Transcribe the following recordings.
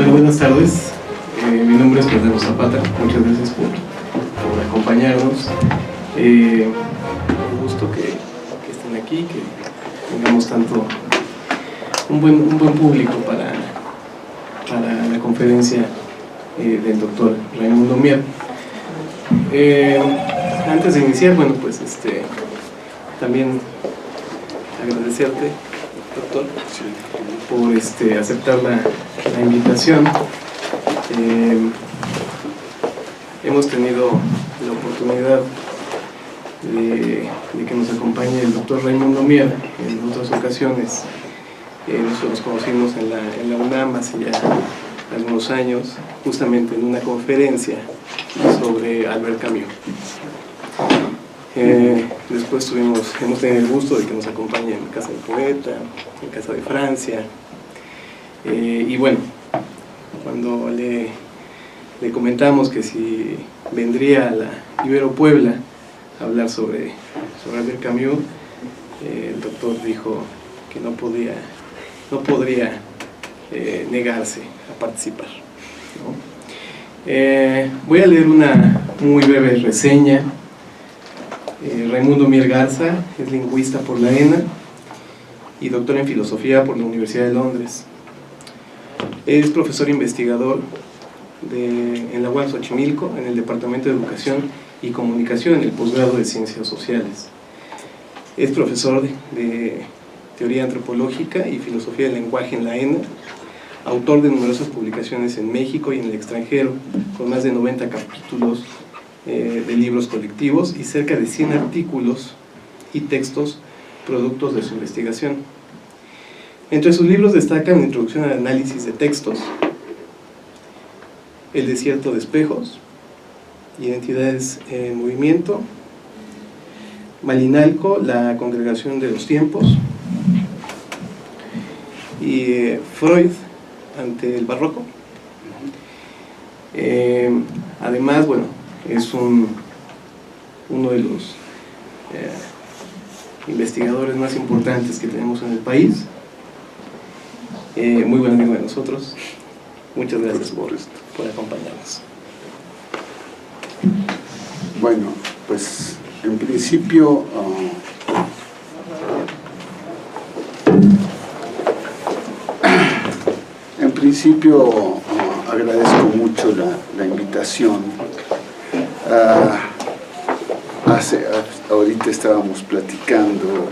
tal? Buenas tardes. Mi nombre es Pedro Zapata. Muchas gracias por acompañarnos. Un gusto que estén aquí, que tengamos un buen público para la conferencia del doctor Raimundo Mier. Antes de iniciar, bueno, pues también agradecerte, doctor, por aceptar la invitación. Hemos tenido la oportunidad de que nos acompañe el doctor Raimundo Mier en otras ocasiones. Nosotros conocimos en la UNAM hace ya algunos años, justamente en una conferencia sobre Albert Camus. Después hemos tenido el gusto de que nos acompañe en Casa del Poeta, en Casa de Francia, y bueno, cuando le comentamos que si vendría a la Ibero Puebla a hablar sobre Albert Camus, el doctor dijo que no podría negarse a participar, ¿no? Voy a leer una muy breve reseña. Raimundo Mier Garza es lingüista por la ENA y doctor en filosofía por la Universidad de Londres. Es profesor investigador en la UAM Xochimilco, en el Departamento de Educación y Comunicación, en el posgrado de Ciencias Sociales. Es profesor de Teoría Antropológica y Filosofía del Lenguaje en la ENA, autor de numerosas publicaciones en México y en el extranjero, con más de 90 capítulos de libros colectivos y cerca de 100 artículos y textos productos de su investigación. Entre sus libros destacan Introducción al análisis de textos, El desierto de espejos, Identidades en movimiento, Malinalco, La congregación de los tiempos, y Freud ante el barroco. Además, bueno, es uno de los investigadores más importantes que tenemos en el país, muy buen amigo de nosotros. Muchas gracias por acompañarnos. Bueno, pues en principio agradezco mucho la invitación. Ahorita estábamos platicando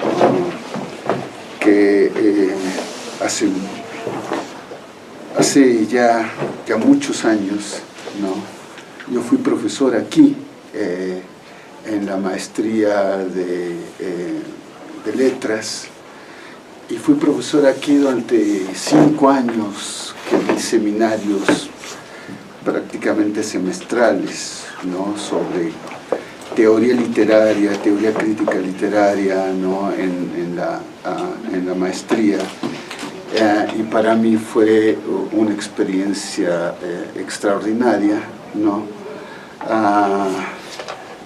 que hace ya muchos años, ¿no? Yo fui profesor aquí en la maestría de letras, y fui profesor aquí durante 5 años, que di seminarios prácticamente semestrales, ¿no? Sobre teoría literaria, teoría crítica literaria, ¿no? en la maestría. Y para mí fue una experiencia extraordinaria, ¿no?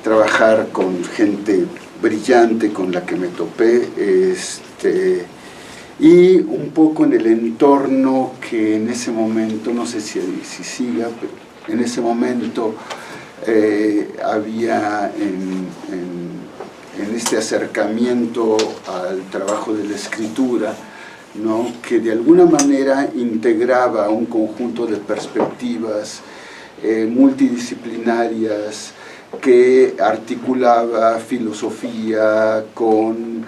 Trabajar con gente brillante con la que me topé, y un poco en el entorno que en ese momento, no sé si siga, pero en ese momento había en este acercamiento al trabajo de la escritura, ¿no? Que de alguna manera integraba un conjunto de perspectivas multidisciplinarias, que articulaba filosofía con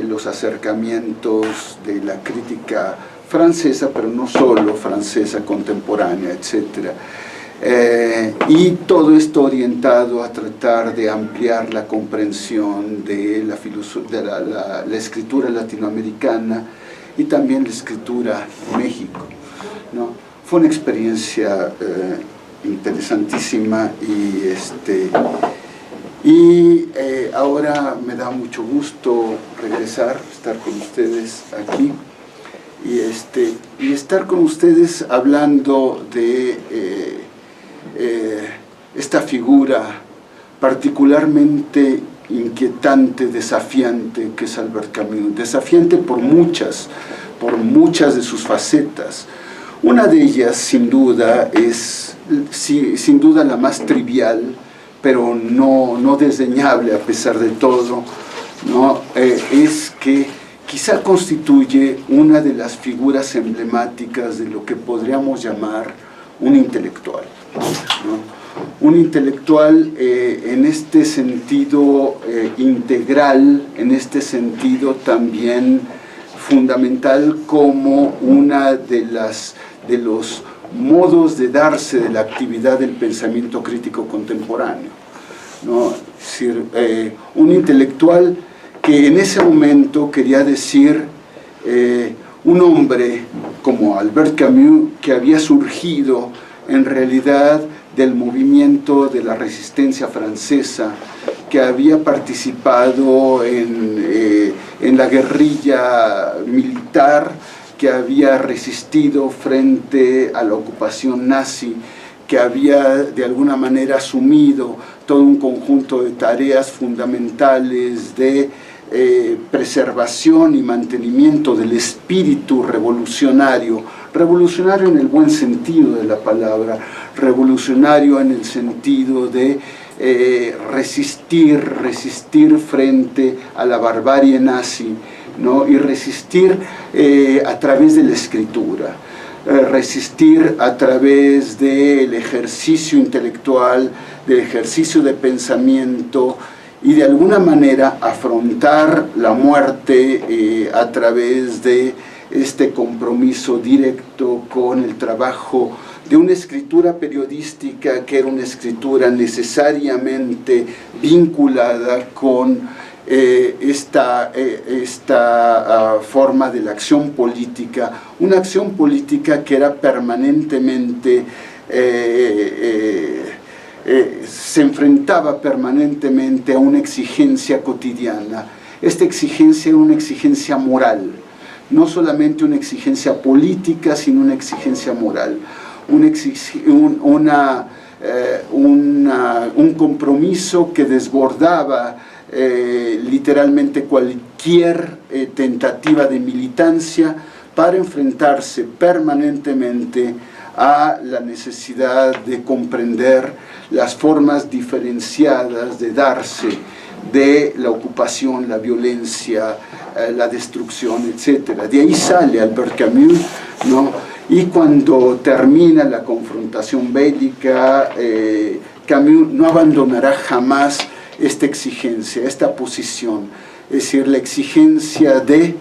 los acercamientos de la crítica francesa, pero no solo francesa, contemporánea, etc. Y todo esto orientado a tratar de ampliar la comprensión de la escritura latinoamericana y también la escritura en México, ¿no? Fue una experiencia interesantísima, y ahora me da mucho gusto regresar, estar con ustedes aquí y estar con ustedes hablando de esta figura particularmente inquietante, desafiante, que es Albert Camus. Desafiante por muchas de sus facetas. Una de ellas, sin duda, es sin duda la más trivial, pero no desdeñable a pesar de todo, ¿no? Es que quizá constituye una de las figuras emblemáticas de lo que podríamos llamar un intelectual, ¿no? Un intelectual en este sentido integral, en este sentido también fundamental como una de los modos de darse de la actividad del pensamiento crítico contemporáneo, ¿no? Es decir, un intelectual que en ese momento quería decir un hombre como Albert Camus, que había surgido en realidad del movimiento de la resistencia francesa, que había participado en la guerrilla militar, que había resistido frente a la ocupación nazi, que había de alguna manera asumido todo un conjunto de tareas fundamentales de preservación y mantenimiento del espíritu revolucionario, revolucionario en el buen sentido de la palabra, revolucionario en el sentido de resistir frente a la barbarie nazi, ¿no? Y resistir a través de la escritura, resistir a través del ejercicio intelectual, del ejercicio de pensamiento, y de alguna manera afrontar la muerte a través de este compromiso directo con el trabajo de una escritura periodística que era una escritura necesariamente vinculada con esta forma de la acción política, una acción política que era permanentemente se enfrentaba permanentemente a una exigencia cotidiana. Esta exigencia era una exigencia moral, no solamente una exigencia política, sino una exigencia moral, un compromiso que desbordaba literalmente cualquier tentativa de militancia para enfrentarse permanentemente a la necesidad de comprender las formas diferenciadas de darse de la ocupación, la violencia, la destrucción, etc. De ahí sale Albert Camus, ¿no? Y cuando termina la confrontación bélica, Camus no abandonará jamás esta exigencia, esta posición, es decir, la exigencia de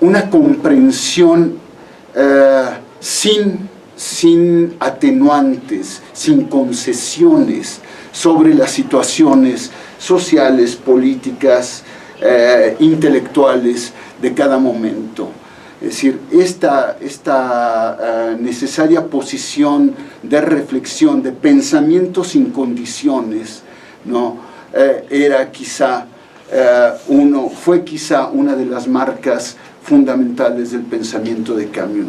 una comprensión sin atenuantes, sin concesiones sobre las situaciones sociales, políticas, intelectuales de cada momento. Es decir, esta necesaria posición de reflexión, de pensamiento sin condiciones, ¿no? Fue quizá una de las marcas fundamentales del pensamiento de Camus.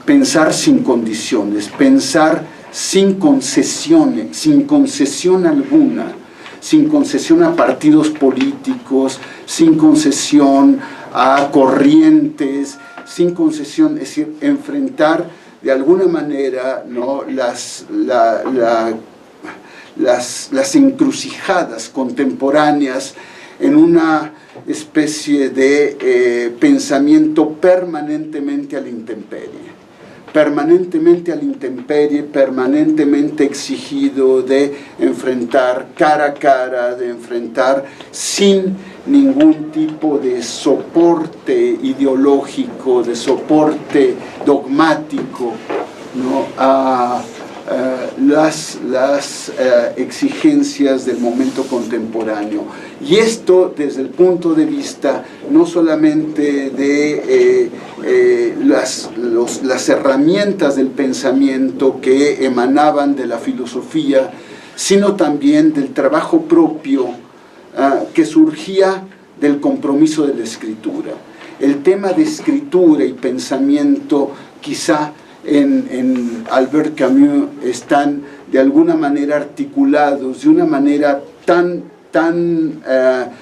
Pensar sin condiciones, pensar sin concesiones, sin concesión alguna, sin concesión a partidos políticos, sin concesión a corrientes, sin concesión, es decir, enfrentar de alguna manera, ¿no?, las encrucijadas contemporáneas en una especie de pensamiento permanentemente a la intemperie, permanentemente exigido de enfrentar cara a cara, de enfrentar sin ningún tipo de soporte ideológico, de soporte dogmático, ¿no?, a las exigencias del momento contemporáneo. Y esto desde el punto de vista no solamente de las herramientas del pensamiento que emanaban de la filosofía, sino también del trabajo propio que surgía del compromiso de la escritura. El tema de escritura y pensamiento quizá en Albert Camus están de alguna manera articulados de una manera tan tan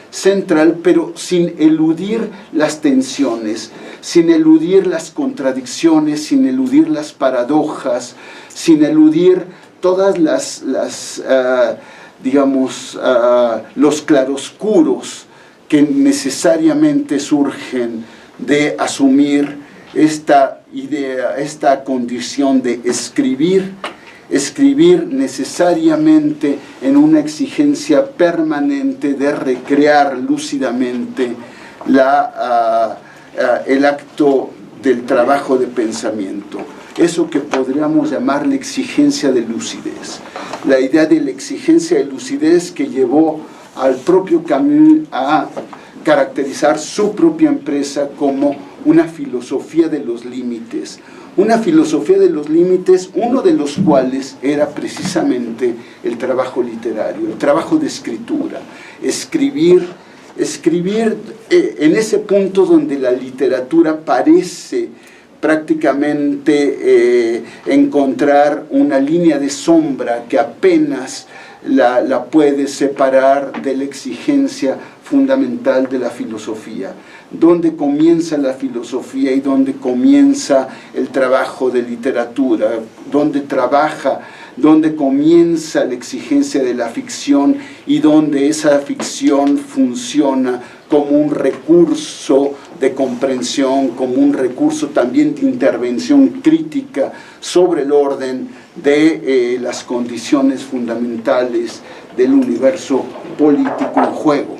central, pero sin eludir las tensiones, sin eludir las contradicciones, sin eludir las paradojas, sin eludir todas los claroscuros que necesariamente surgen de asumir esta idea, esta condición de escribir necesariamente en una exigencia permanente de recrear lúcidamente el acto del trabajo de pensamiento. Eso que podríamos llamar la exigencia de lucidez. La idea de la exigencia de lucidez que llevó al propio Camus a caracterizar su propia empresa como una filosofía de los límites. Una filosofía de los límites, uno de los cuales era precisamente el trabajo literario, el trabajo de escritura. Escribir en ese punto donde la literatura parece prácticamente encontrar una línea de sombra que apenas la puede separar de la exigencia fundamental de la filosofía. ¿Dónde comienza la filosofía y dónde comienza el trabajo de literatura? ¿Dónde comienza la exigencia de la ficción y dónde esa ficción funciona como un recurso de comprensión, como un recurso también de intervención crítica sobre el orden de las condiciones fundamentales del universo político en juego?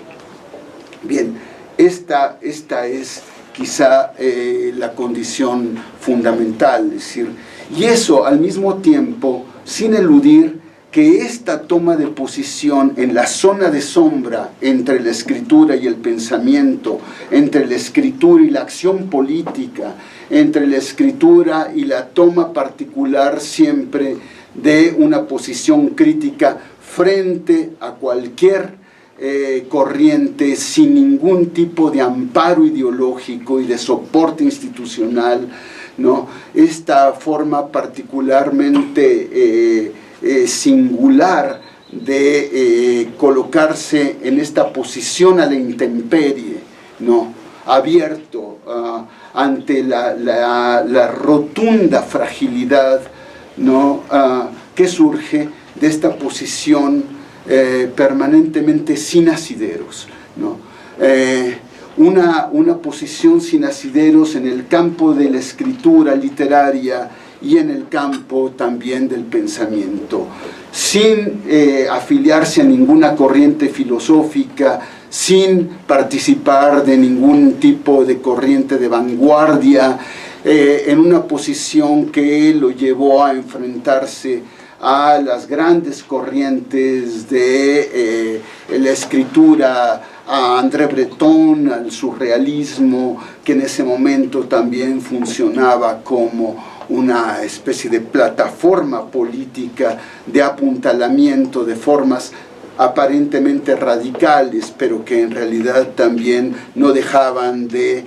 Bien, esta es quizá la condición fundamental, es decir, y eso al mismo tiempo sin eludir que esta toma de posición en la zona de sombra entre la escritura y el pensamiento, entre la escritura y la acción política, entre la escritura y la toma particular siempre de una posición crítica frente a cualquier corriente sin ningún tipo de amparo ideológico y de soporte institucional, ¿no? Esta forma particularmente singular de colocarse en esta posición a la intemperie, ¿no? Abierto ante la rotunda fragilidad, ¿no? Que surge de esta posición permanentemente sin asideros, ¿no? Una posición sin asideros en el campo de la escritura literaria y en el campo también del pensamiento, sin afiliarse a ninguna corriente filosófica, sin participar de ningún tipo de corriente de vanguardia, en una posición que lo llevó a enfrentarse a las grandes corrientes de la escritura, a André Breton, al surrealismo, que en ese momento también funcionaba como una especie de plataforma política de apuntalamiento de formas aparentemente radicales, pero que en realidad también no dejaban de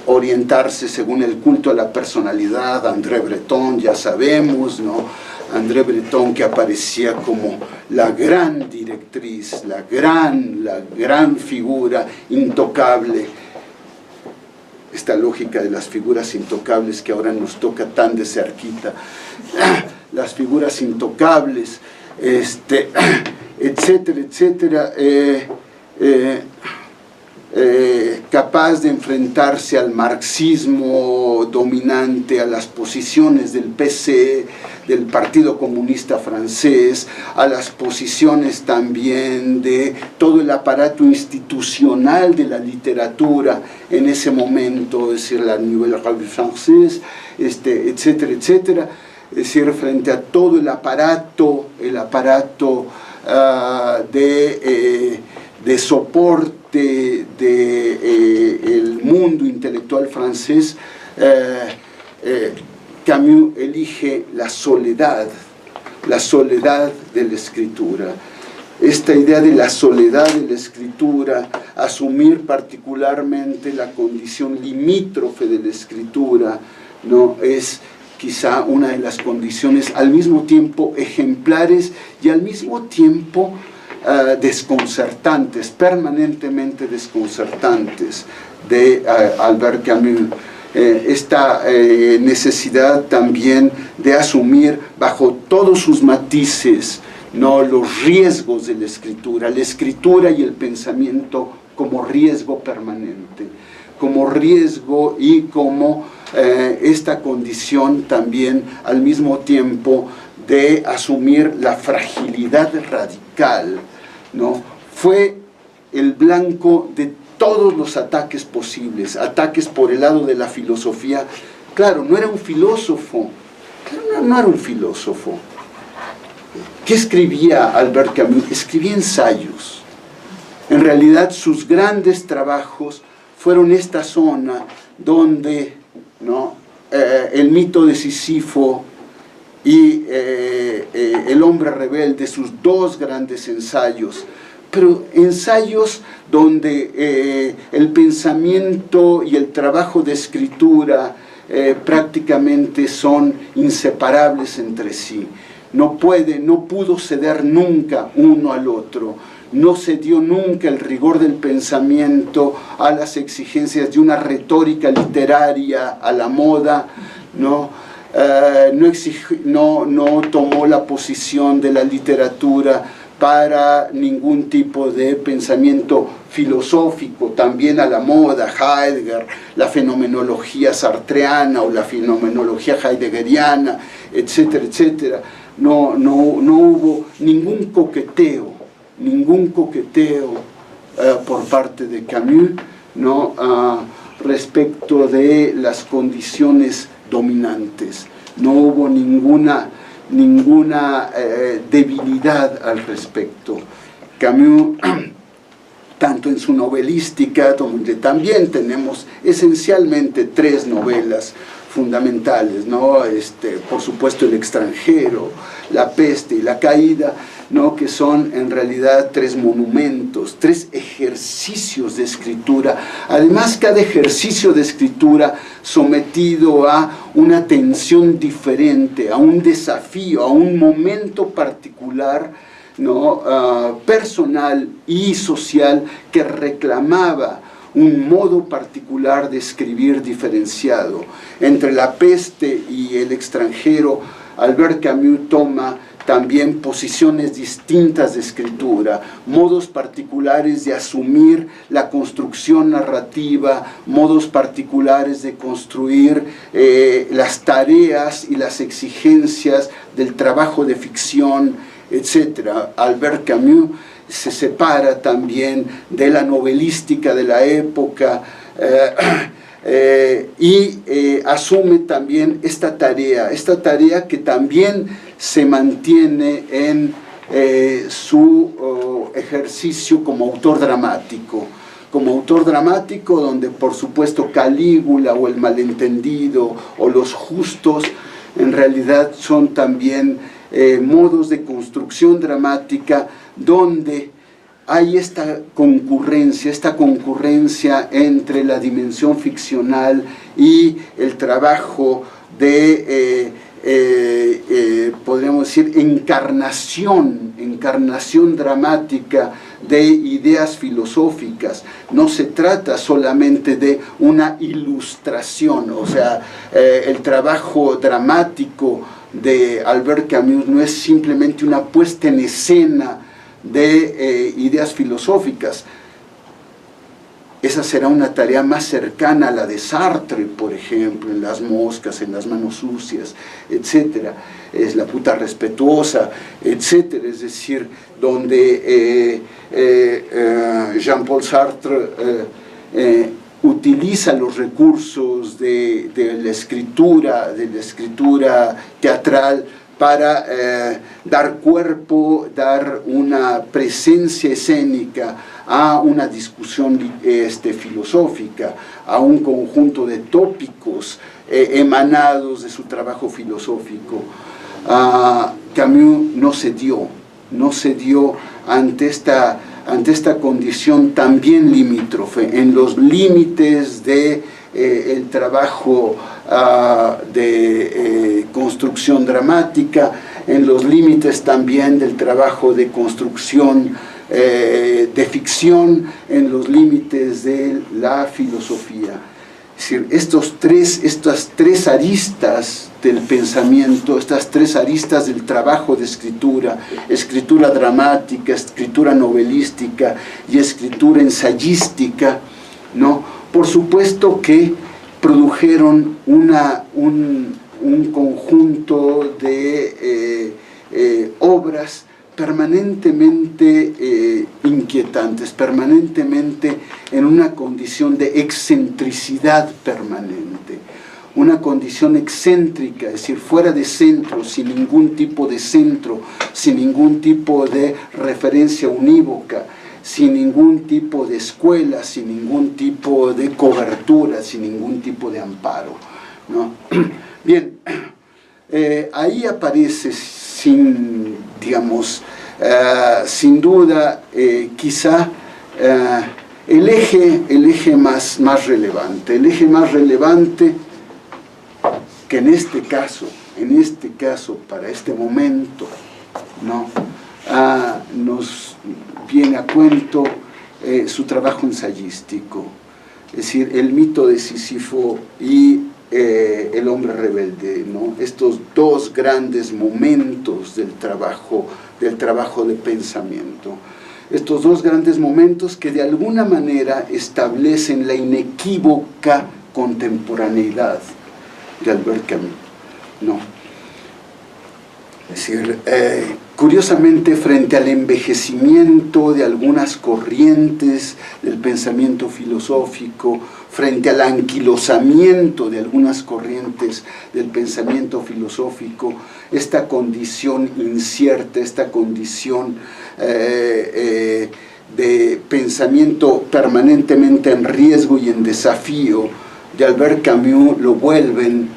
orientarse según el culto a la personalidad. André Breton, ya sabemos, ¿no? André Breton, que aparecía como la gran directriz, la gran figura intocable. Esta lógica de las figuras intocables que ahora nos toca tan de cerquita, las figuras intocables, etcétera, etcétera, capaz de enfrentarse al marxismo dominante, a las posiciones del PC, del Partido Comunista Francés, a las posiciones también de todo el aparato institucional de la literatura en ese momento, es decir, la Nouvelle Revue Française, etcétera, etcétera, es decir, frente a todo el aparato de soporte del mundo intelectual francés, Camus elige la soledad de la escritura. Esta idea de la soledad de la escritura, asumir particularmente la condición limítrofe de la escritura, ¿no? Es quizá una de las condiciones al mismo tiempo ejemplares y al mismo tiempo desconcertantes, permanentemente desconcertantes de Albert Camus. Esta necesidad también de asumir bajo todos sus matices, ¿no?, los riesgos de la escritura y el pensamiento como riesgo permanente, como riesgo y como esta condición también al mismo tiempo de asumir la fragilidad radical, ¿no? Fue el blanco de todos los ataques posibles, ataques por el lado de la filosofía. Claro, no era un filósofo, no era un filósofo. ¿Qué escribía Albert Camus? Escribía ensayos. En realidad sus grandes trabajos fueron esta zona donde, ¿no?, el mito de Sísifo y el hombre rebelde, sus dos grandes ensayos, pero ensayos donde el pensamiento y el trabajo de escritura prácticamente son inseparables entre sí. No pudo ceder nunca uno al otro. No cedió nunca el rigor del pensamiento a las exigencias de una retórica literaria a la moda, ¿no? No tomó la posición de la literatura para ningún tipo de pensamiento filosófico, también a la moda, Heidegger, la fenomenología sartreana o la fenomenología heideggeriana, etcétera, etcétera. No hubo ningún coqueteo por parte de Camus, ¿no?, respecto de las condiciones dominantes. No hubo ninguna debilidad al respecto. Camus, tanto en su novelística, donde también tenemos esencialmente tres novelas fundamentales, ¿no? Por supuesto El extranjero, La peste y La caída, ¿no?, que son en realidad tres monumentos, tres ejercicios de escritura. Además, cada ejercicio de escritura sometido a una tensión diferente, a un desafío, a un momento particular, ¿no?, personal y social, que reclamaba un modo particular de escribir diferenciado. Entre La peste y El extranjero, Albert Camus toma también posiciones distintas de escritura, modos particulares de asumir la construcción narrativa, modos particulares de construir las tareas y las exigencias del trabajo de ficción, etc. Albert Camus se separa también de la novelística de la época y asume también esta tarea que también se mantiene en su ejercicio como autor dramático, donde por supuesto Calígula o El malentendido o Los justos en realidad son también modos de construcción dramática donde hay esta concurrencia entre la dimensión ficcional y el trabajo de, podríamos decir, encarnación dramática de ideas filosóficas. No se trata solamente de una ilustración, o sea, el trabajo dramático de Albert Camus no es simplemente una puesta en escena de ideas filosóficas. Esa será una tarea más cercana a la de Sartre, por ejemplo, en Las moscas, en Las manos sucias, etc. Es La puta respetuosa, etc. Es decir, donde Jean-Paul Sartre utiliza los recursos de la escritura teatral para dar cuerpo, dar una presencia escénica a una discusión filosófica, a un conjunto de tópicos emanados de su trabajo filosófico. Camus no cedió ante esta condición también limítrofe, en los límites de el trabajo de construcción dramática, en los límites también del trabajo de construcción de ficción en los límites de la filosofía. Es decir, estas tres aristas del pensamiento, estas tres aristas del trabajo de escritura, escritura dramática, escritura novelística y escritura ensayística, ¿no? Por supuesto que produjeron un conjunto de obras permanentemente inquietantes, permanentemente en una condición de excentricidad permanente, una condición excéntrica, es decir, fuera de centro, sin ningún tipo de centro, sin ningún tipo de referencia unívoca, sin ningún tipo de escuela, sin ningún tipo de cobertura, sin ningún tipo de amparo, ¿no? Bien, ahí aparece sin duda, quizá el eje más relevante. El eje más relevante que en este caso, para este momento, ¿no? Nos viene a cuento su trabajo ensayístico, es decir, el mito de Sísifo y el hombre rebelde, ¿no? Estos dos grandes momentos del trabajo de pensamiento, estos dos grandes momentos que de alguna manera establecen la inequívoca contemporaneidad de Albert Camus, ¿no? Es decir, curiosamente, frente al envejecimiento de algunas corrientes del pensamiento filosófico, frente al anquilosamiento de algunas corrientes del pensamiento filosófico, esta condición incierta, esta condición de pensamiento permanentemente en riesgo y en desafío de Albert Camus lo vuelven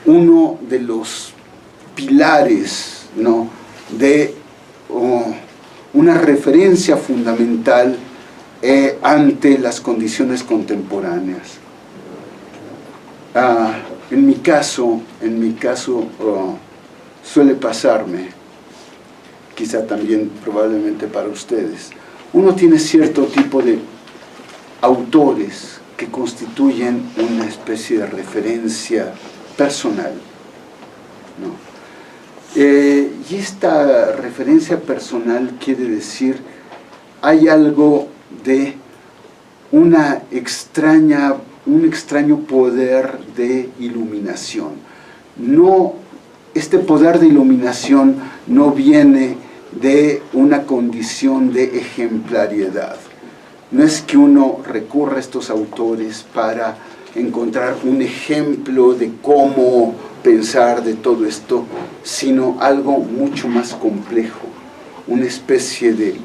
uno de los pilares, ¿no?, de una referencia fundamental ante las condiciones contemporáneas. En mi caso, suele pasarme, quizá también probablemente para ustedes, uno tiene cierto tipo de autores que constituyen una especie de referencia personal, ¿no? Y esta referencia personal quiere decir, hay algo de un extraño poder de iluminación. No, este poder de iluminación no viene de una condición de ejemplariedad. No es que uno recurra a estos autores para encontrar un ejemplo de cómo pensar de todo esto, sino algo mucho más complejo, una especie de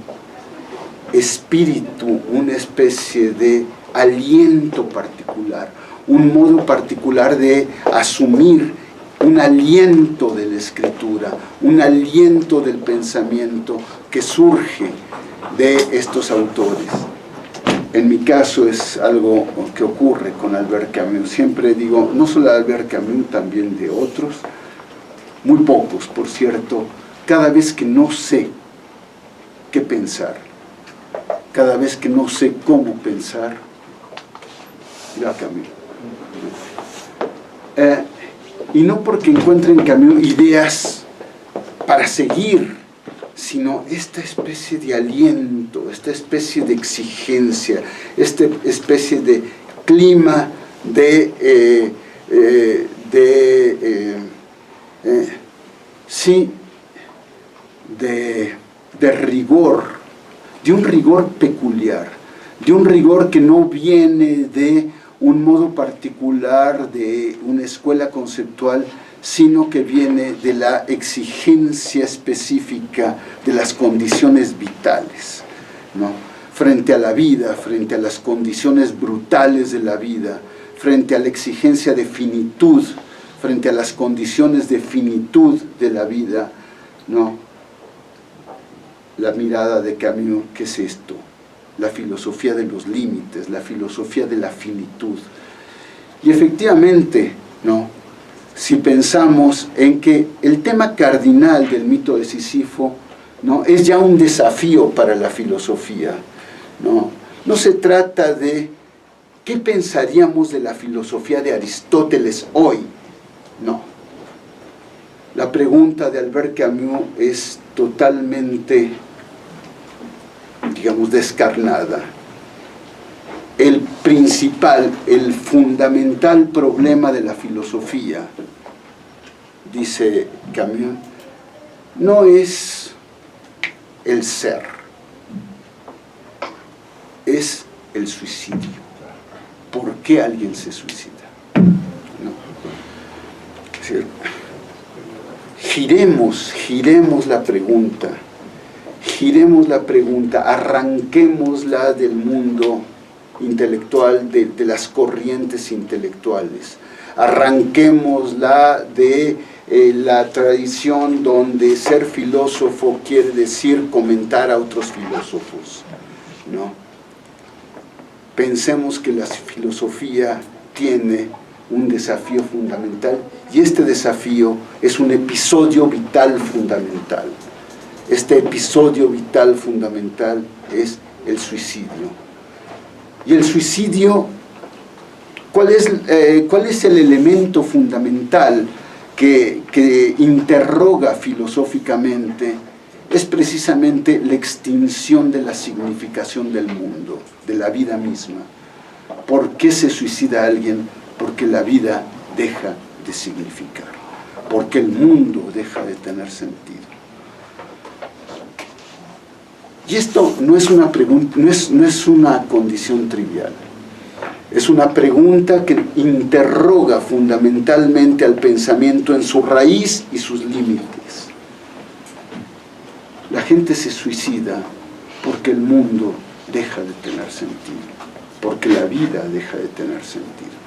espíritu, una especie de aliento particular, un modo particular de asumir un aliento de la escritura, un aliento del pensamiento que surge de estos autores. En mi caso es algo que ocurre con Albert Camus. Siempre digo, no solo de Albert Camus, también de otros, muy pocos, por cierto, cada vez que no sé qué pensar, cada vez que no sé cómo pensar, irá a Camus. Y no porque encuentre en Camus ideas para seguir, sino esta especie de aliento, esta especie de exigencia, esta especie de clima de rigor, de un rigor peculiar, de un rigor que no viene de un modo particular de una escuela conceptual, sino que viene de la exigencia específica de las condiciones vitales, ¿no? Frente a la vida, frente a las condiciones brutales de la vida, frente a la exigencia de finitud, frente a las condiciones de finitud de la vida, ¿no? La mirada de Camus, ¿qué es esto? La filosofía de los límites, la filosofía de la finitud. Y efectivamente, ¿no?, si pensamos en que el tema cardinal del mito de Sísifo ¿no? Es ya un desafío para la filosofía, ¿no? No se trata de qué pensaríamos de la filosofía de Aristóteles hoy, no. La pregunta de Albert Camus es totalmente, digamos, descarnada. El principal, el fundamental problema de la filosofía, dice Camus, no es el ser, es el suicidio. ¿Por qué alguien se suicida? ¿No? Es decir, giremos la pregunta, arranquémosla del mundo intelectual, de las corrientes intelectuales, arranquémosla de la tradición donde ser filósofo quiere decir comentar a otros filósofos, ¿no? Pensemos que la filosofía tiene un desafío fundamental, y este desafío es un episodio vital fundamental. Este episodio vital fundamental es el suicidio. Y el suicidio, ¿cuál es el elemento fundamental que interroga filosóficamente? Es precisamente la extinción de la significación del mundo, de la vida misma. ¿Por qué se suicida alguien? Porque la vida deja de significar, porque el mundo deja de tener sentido. Y esto no es una pregunta, no es una condición trivial. Es una pregunta que interroga fundamentalmente al pensamiento en su raíz y sus límites. La gente se suicida porque el mundo deja de tener sentido, porque la vida deja de tener sentido.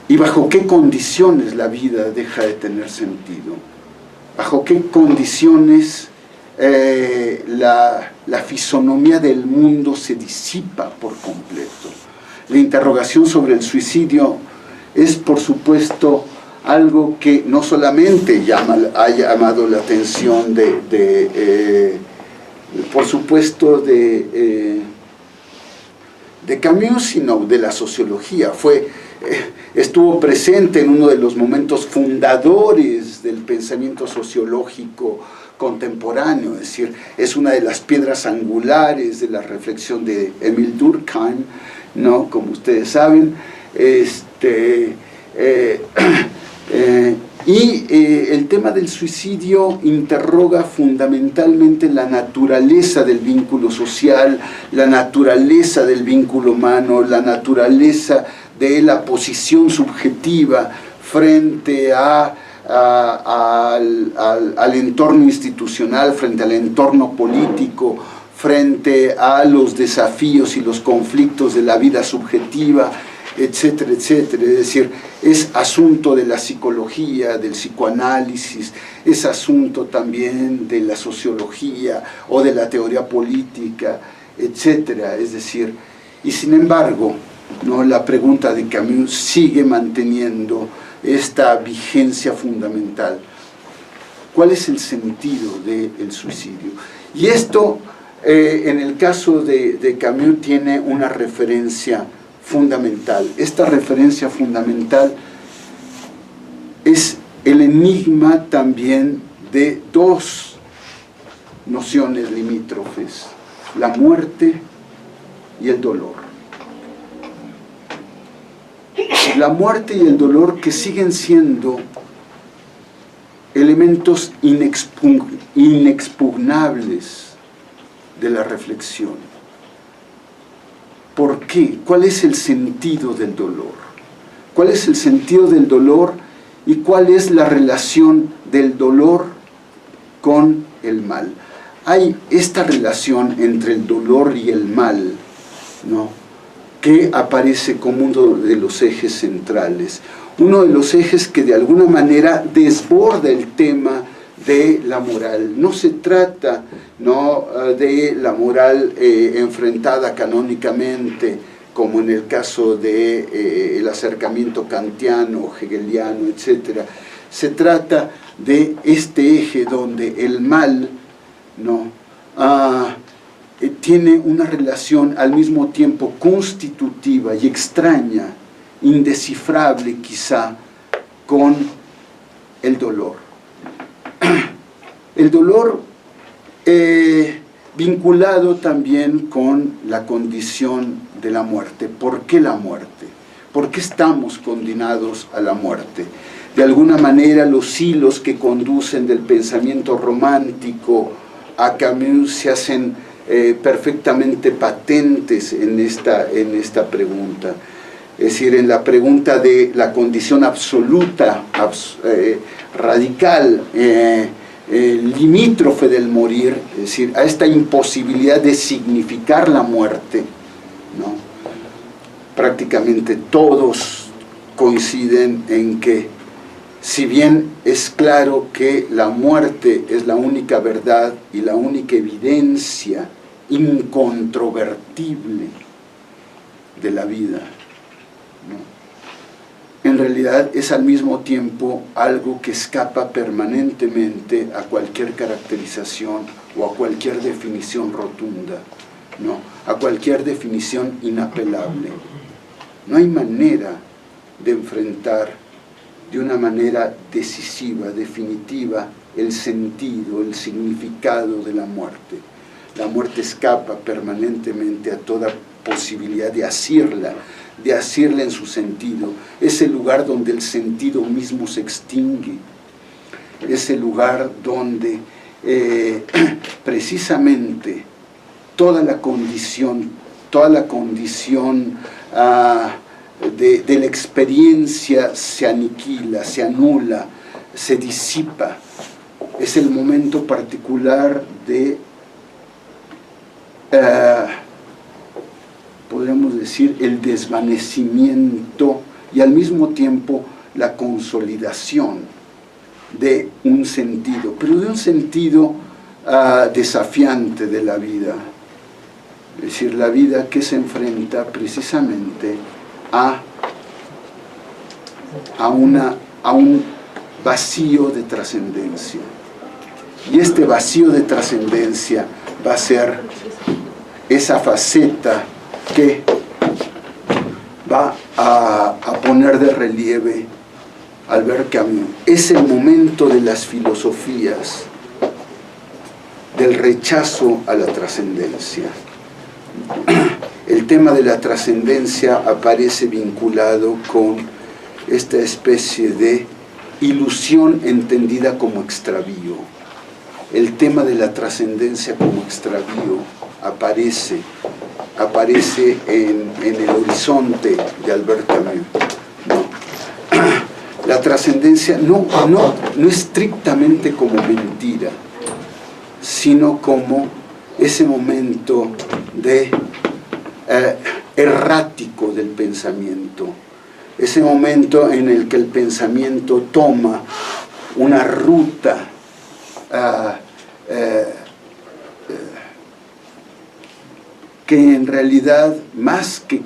¿Y bajo qué condiciones la vida deja de tener sentido? ¿Bajo qué condiciones la fisonomía del mundo se disipa por completo? La interrogación sobre el suicidio es, por supuesto, algo que no solamente ha llamado la atención por supuesto, de Camus, sino de la sociología. Estuvo presente en uno de los momentos fundadores del pensamiento sociológico contemporáneo, es decir, es una de las piedras angulares de la reflexión de Émile Durkheim, ¿no? Como ustedes saben, el tema del suicidio interroga fundamentalmente la naturaleza del vínculo social, la naturaleza del vínculo humano, la naturaleza de la posición subjetiva frente al entorno institucional, frente al entorno político, frente a los desafíos y los conflictos de la vida subjetiva, etcétera, etcétera. Es decir, es asunto de la psicología, del psicoanálisis, es asunto también de la sociología o de la teoría política, etcétera. Es decir, y sin embargo, ¿no?, la pregunta de Camus sigue manteniendo esta vigencia fundamental. ¿Cuál es el sentido del suicidio? Y esto, en el caso de Camus, tiene una referencia fundamental. Esta referencia fundamental es el enigma también de dos nociones limítrofes: la muerte y el dolor. La muerte y el dolor, que siguen siendo elementos inexpugnables de la reflexión. ¿Por qué? ¿Cuál es el sentido del dolor? ¿Cuál es el sentido del dolor y cuál es la relación del dolor con el mal? Hay esta relación entre el dolor y el mal, ¿no?, que aparece como uno de los ejes centrales, uno de los ejes que de alguna manera desborda el tema de la moral. No se trata, ¿no?, de la moral enfrentada canónicamente, como en el caso del acercamiento kantiano, hegeliano, etc., Se trata de este eje donde el mal, ¿no?, tiene una relación al mismo tiempo constitutiva y extraña, indescifrable quizá, con el dolor. El dolor vinculado también con la condición de la muerte. ¿Por qué la muerte? ¿Por qué estamos condenados a la muerte? De alguna manera los hilos que conducen del pensamiento romántico a Camus se hacen perfectamente patentes en esta pregunta. Es decir, en la pregunta de la condición absoluta, radical, limítrofe del morir, es decir, a esta imposibilidad de significar la muerte, ¿no? Prácticamente todos coinciden en que, si bien es claro que la muerte es la única verdad y la única evidencia incontrovertible de la vida, ¿no?, en realidad es al mismo tiempo algo que escapa permanentemente a cualquier caracterización o a cualquier definición rotunda, ¿no?, a cualquier definición inapelable. No hay manera de enfrentar de una manera decisiva, definitiva, el sentido, el significado de la muerte. La muerte escapa permanentemente a toda posibilidad de asirla en su sentido. Es el lugar donde el sentido mismo se extingue. Es el lugar donde precisamente toda la condición de la experiencia se aniquila, se anula, se disipa. Es el momento particular de, podríamos decir, el desvanecimiento y al mismo tiempo la consolidación de un sentido, pero de un sentido desafiante de la vida. Es decir, la vida que se enfrenta precisamente a un vacío de trascendencia. Y este vacío de trascendencia va a ser esa faceta que va a poner de relieve Albert Camus. Es el momento de las filosofías, del rechazo a la trascendencia. El tema de la trascendencia aparece vinculado con esta especie de ilusión entendida como extravío. El tema de la trascendencia como extravío aparece en el horizonte de Albert Camus, ¿no? La trascendencia no estrictamente como mentira, sino como ese momento de errático del pensamiento, ese momento en el que el pensamiento toma una ruta que en realidad, más que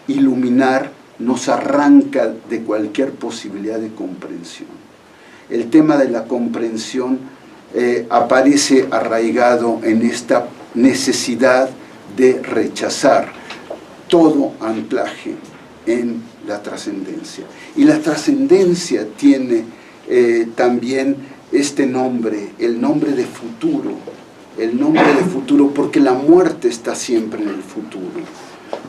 iluminar, nos arranca de cualquier posibilidad de comprensión. El tema de la comprensión aparece arraigado en esta necesidad de rechazar todo anclaje en la trascendencia. Y la trascendencia tiene también este nombre, el nombre de futuro, porque la muerte está siempre en el futuro.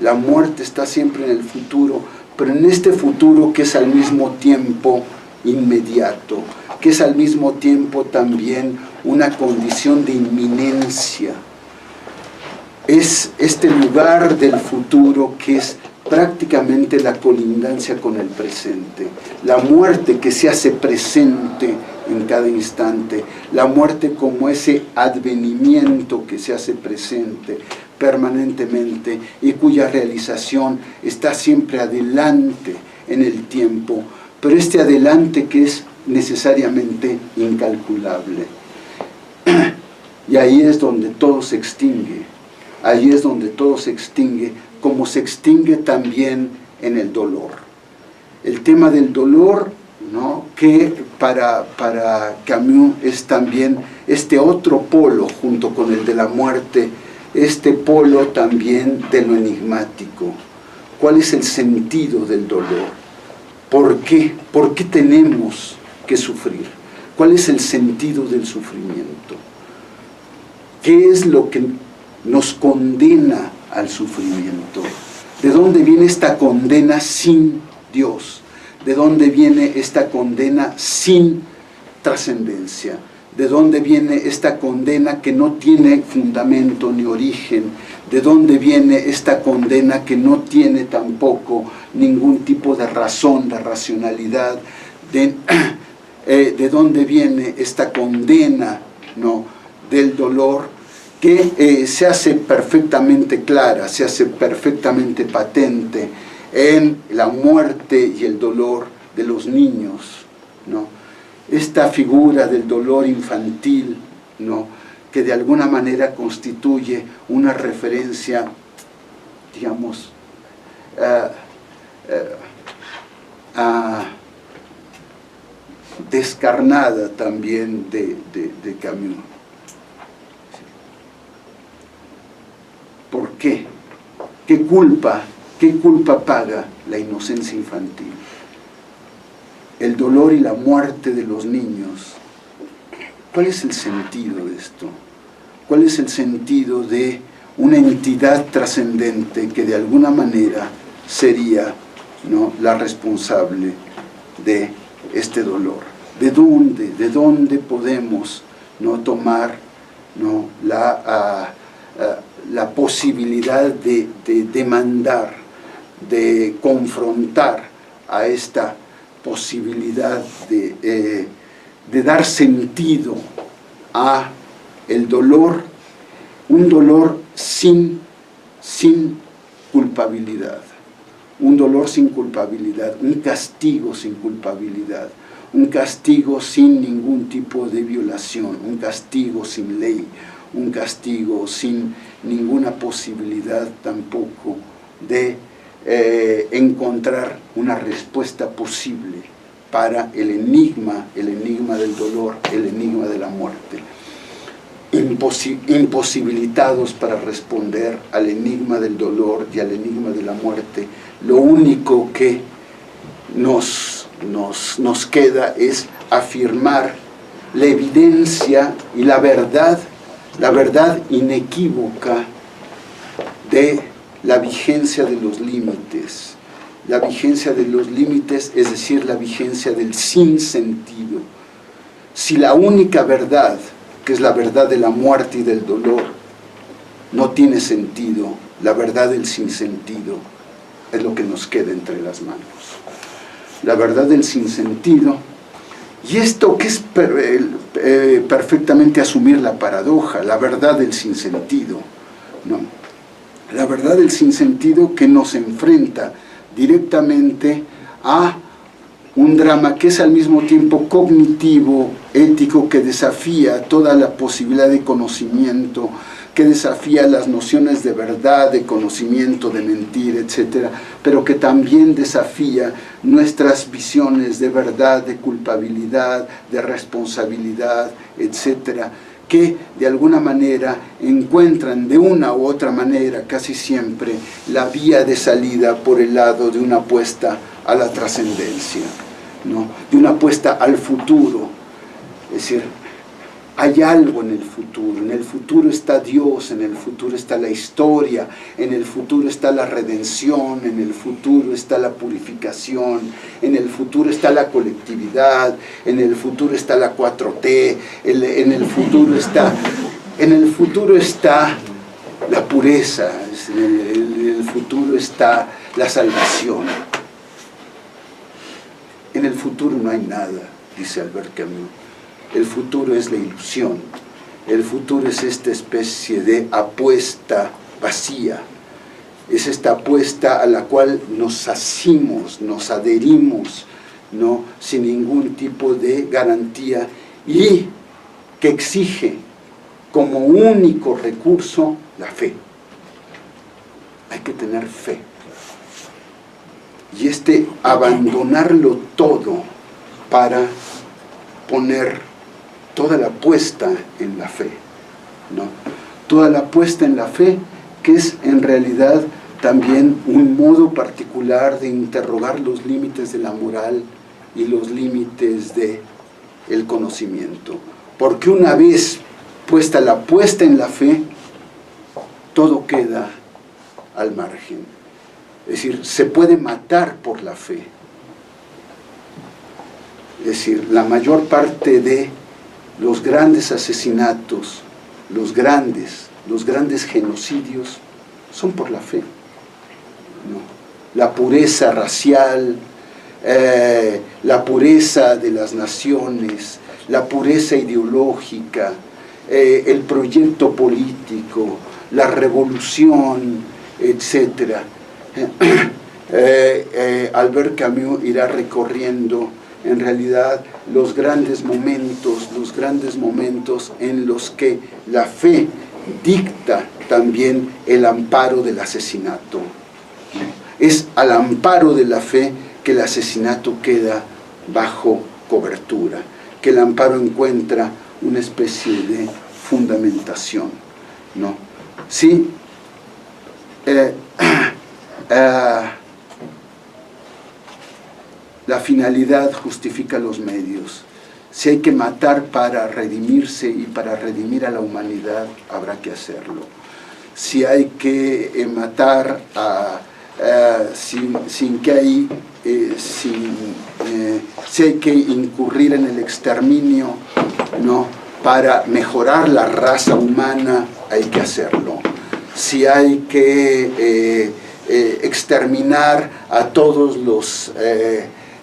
La muerte está siempre en el futuro, pero en este futuro que es al mismo tiempo inmediato, que es al mismo tiempo también una condición de inminencia. Es este lugar del futuro que es prácticamente la colindancia con el presente, la muerte que se hace presente en cada instante, la muerte como ese advenimiento que se hace presente permanentemente y cuya realización está siempre adelante en el tiempo, pero este adelante que es necesariamente incalculable. Y ahí es donde todo se extingue, ahí es donde todo se extingue, como se extingue también en el dolor. El tema del dolor ¿no?, que para Camus es también este otro polo, junto con el de la muerte, este polo también de lo enigmático. ¿Cuál es el sentido del dolor? ¿Por qué? ¿Por qué tenemos que sufrir? ¿Cuál es el sentido del sufrimiento? ¿Qué es lo que nos condena al sufrimiento? ¿De dónde viene esta condena sin Dios? ¿De dónde viene esta condena sin trascendencia? ¿De dónde viene esta condena que no tiene fundamento ni origen? ¿De dónde viene esta condena que no tiene tampoco ningún tipo de razón, de racionalidad? ¿De dónde viene esta condena, ¿no?, del dolor que se hace perfectamente clara, se hace perfectamente patente en la muerte y el dolor de los niños, ¿no? Esta figura del dolor infantil, ¿no?, que de alguna manera constituye una referencia, digamos, descarnada también de Camus. ¿Por qué? ¿Qué culpa paga la inocencia infantil? El dolor y la muerte de los niños. ¿Cuál es el sentido de esto? ¿Cuál es el sentido de una entidad trascendente que de alguna manera sería, ¿no?, la responsable de este dolor? ¿De dónde podemos, ¿no?, tomar, ¿no?, la posibilidad de demandar, de confrontar a esta posibilidad de dar sentido a el dolor, un dolor sin culpabilidad, un dolor sin culpabilidad, un castigo sin culpabilidad, un castigo sin ningún tipo de violación, un castigo sin ley, un castigo sin ninguna posibilidad tampoco de encontrar una respuesta posible para el enigma del dolor, el enigma de la muerte. Imposibilitados para responder al enigma del dolor y al enigma de la muerte, lo único que nos queda es afirmar la evidencia y la verdad inequívoca de la vigencia de los límites. La vigencia de los límites, es decir, la vigencia del sinsentido. Si la única verdad, que es la verdad de la muerte y del dolor, no tiene sentido, la verdad del sinsentido es lo que nos queda entre las manos. La verdad del sinsentido, y esto que es perfectamente asumir la paradoja, la verdad del sinsentido, ¿no? La verdad del sinsentido que nos enfrenta directamente a un drama que es al mismo tiempo cognitivo, ético, que desafía toda la posibilidad de conocimiento, que desafía las nociones de verdad, de conocimiento, de mentir, etc., pero que también desafía nuestras visiones de verdad, de culpabilidad, de responsabilidad, etc., que de alguna manera encuentran de una u otra manera, casi siempre, la vía de salida por el lado de una apuesta a la trascendencia, ¿no?, de una apuesta al futuro. Es decir, hay algo en el futuro está Dios, en el futuro está la historia, en el futuro está la redención, en el futuro está la purificación, en el futuro está la colectividad, en el futuro está la 4T, en el futuro está la pureza, en el futuro está la salvación. En el futuro no hay nada, dice Albert Camus. El futuro es la ilusión, el futuro es esta especie de apuesta vacía, es esta apuesta a la cual nos asimos, nos adherimos, ¿no?, sin ningún tipo de garantía, y que exige como único recurso la fe. Hay que tener fe. Y abandonarlo todo para poner toda la apuesta en la fe, ¿no? Toda la apuesta en la fe, que es en realidad también un modo particular de interrogar los límites de la moral y los límites del conocimiento. Porque una vez puesta la apuesta en la fe, todo queda al margen. Es decir, se puede matar por la fe. Es decir, la mayor parte de los grandes asesinatos, los grandes genocidios son por la fe, ¿no? La pureza racial, la pureza de las naciones, la pureza ideológica, el proyecto político, la revolución, etc. Albert Camus irá recorriendo en realidad los grandes momentos en los que la fe dicta también el amparo del asesinato. Es al amparo de la fe que el asesinato queda bajo cobertura, que el amparo encuentra una especie de fundamentación, ¿no? Sí, la finalidad justifica los medios. Si hay que matar para redimirse y para redimir a la humanidad, habrá que hacerlo. Si hay que matar si hay que incurrir en el exterminio, ¿no?, para mejorar la raza humana, hay que hacerlo. Si hay que exterminar a todos los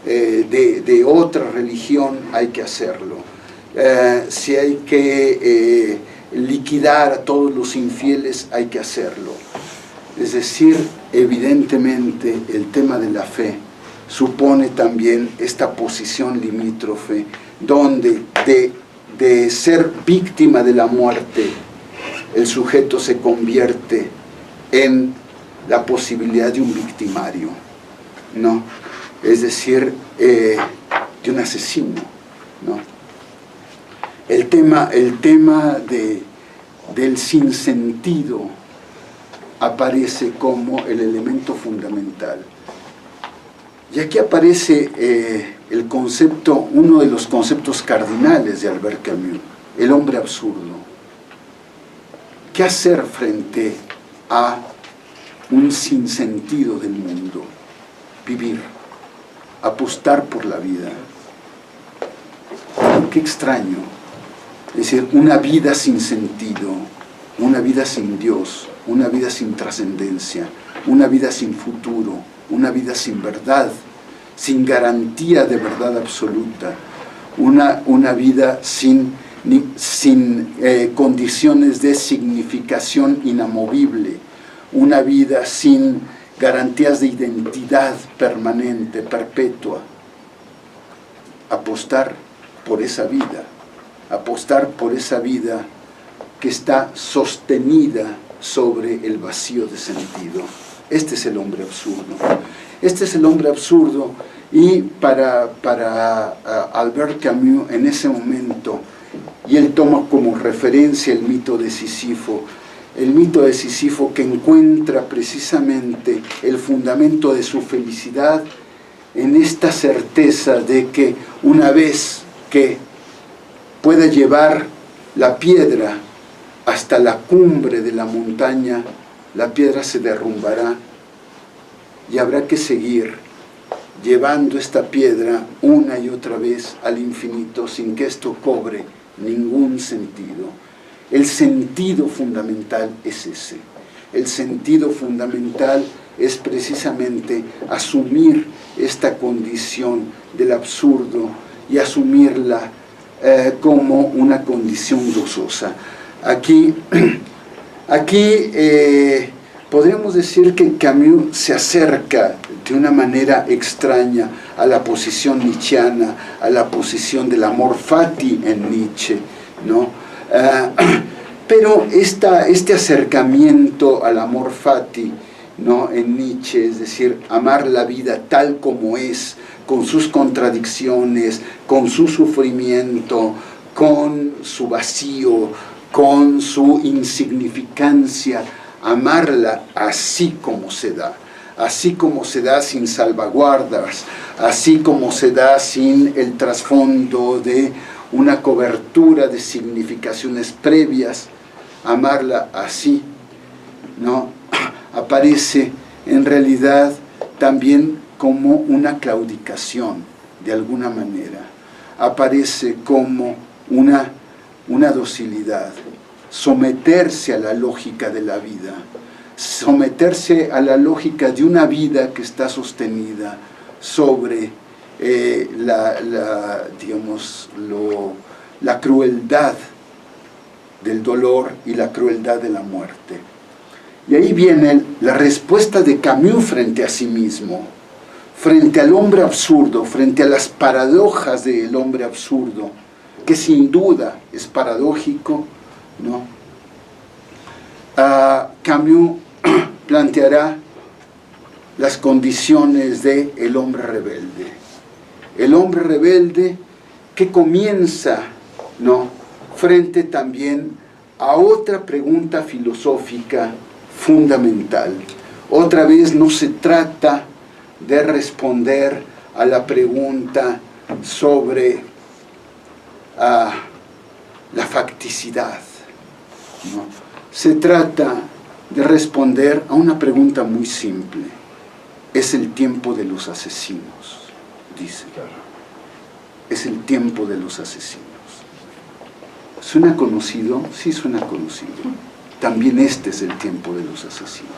de otra religión, hay que hacerlo. Si hay que liquidar a todos los infieles, hay que hacerlo. Es decir, evidentemente el tema de la fe supone también esta posición limítrofe, donde de ser víctima de la muerte, el sujeto se convierte en la posibilidad de un victimario, ¿no? Es decir, de un asesino, ¿no? El tema del sinsentido aparece como el elemento fundamental. Y aquí aparece el concepto, uno de los conceptos cardinales de Albert Camus, el hombre absurdo. ¿Qué hacer frente a un sinsentido del mundo? Vivir, apostar por la vida. Qué extraño. Es decir, una vida sin sentido, una vida sin Dios, una vida sin trascendencia, una vida sin futuro, una vida sin verdad, sin garantía de verdad absoluta, una vida sin condiciones de significación inamovible, una vida sin garantías de identidad permanente, perpetua. Apostar por esa vida que está sostenida sobre el vacío de sentido. Este es el hombre absurdo. Este es el hombre absurdo, y para Albert Camus en ese momento, y él toma como referencia el mito de Sísifo, que encuentra precisamente el fundamento de su felicidad en esta certeza de que una vez que pueda llevar la piedra hasta la cumbre de la montaña, la piedra se derrumbará y habrá que seguir llevando esta piedra una y otra vez al infinito sin que esto cobre ningún sentido. El sentido fundamental es ese. El sentido fundamental es precisamente asumir esta condición del absurdo y asumirla como una condición gozosa. Aquí podríamos decir que Camus se acerca de una manera extraña a la posición nietzscheana, a la posición del amor fati en Nietzsche, ¿no? Pero este acercamiento al amor fati ¿no?, en Nietzsche, es decir, amar la vida tal como es, con sus contradicciones, con su sufrimiento, con su vacío, con su insignificancia, amarla así como se da sin salvaguardas, así como se da sin el trasfondo de una cobertura de significaciones previas, amarla así, ¿no?, aparece en realidad también como una claudicación, de alguna manera, aparece como una docilidad, someterse a la lógica de la vida, someterse a la lógica de una vida que está sostenida sobre la crueldad del dolor y la crueldad de la muerte. Y ahí viene la respuesta de Camus frente a sí mismo, frente al hombre absurdo, frente a las paradojas del hombre absurdo, que sin duda es paradójico, ¿no? Camus planteará las condiciones del hombre rebelde. El hombre rebelde que comienza, ¿no?, frente también a otra pregunta filosófica fundamental. Otra vez no se trata de responder a la pregunta sobre la facticidad, ¿no? Se trata de responder a una pregunta muy simple. Es el tiempo de los asesinos, dice. Es el tiempo de los asesinos. ¿Suena conocido? Sí, suena conocido. También este es el tiempo de los asesinos.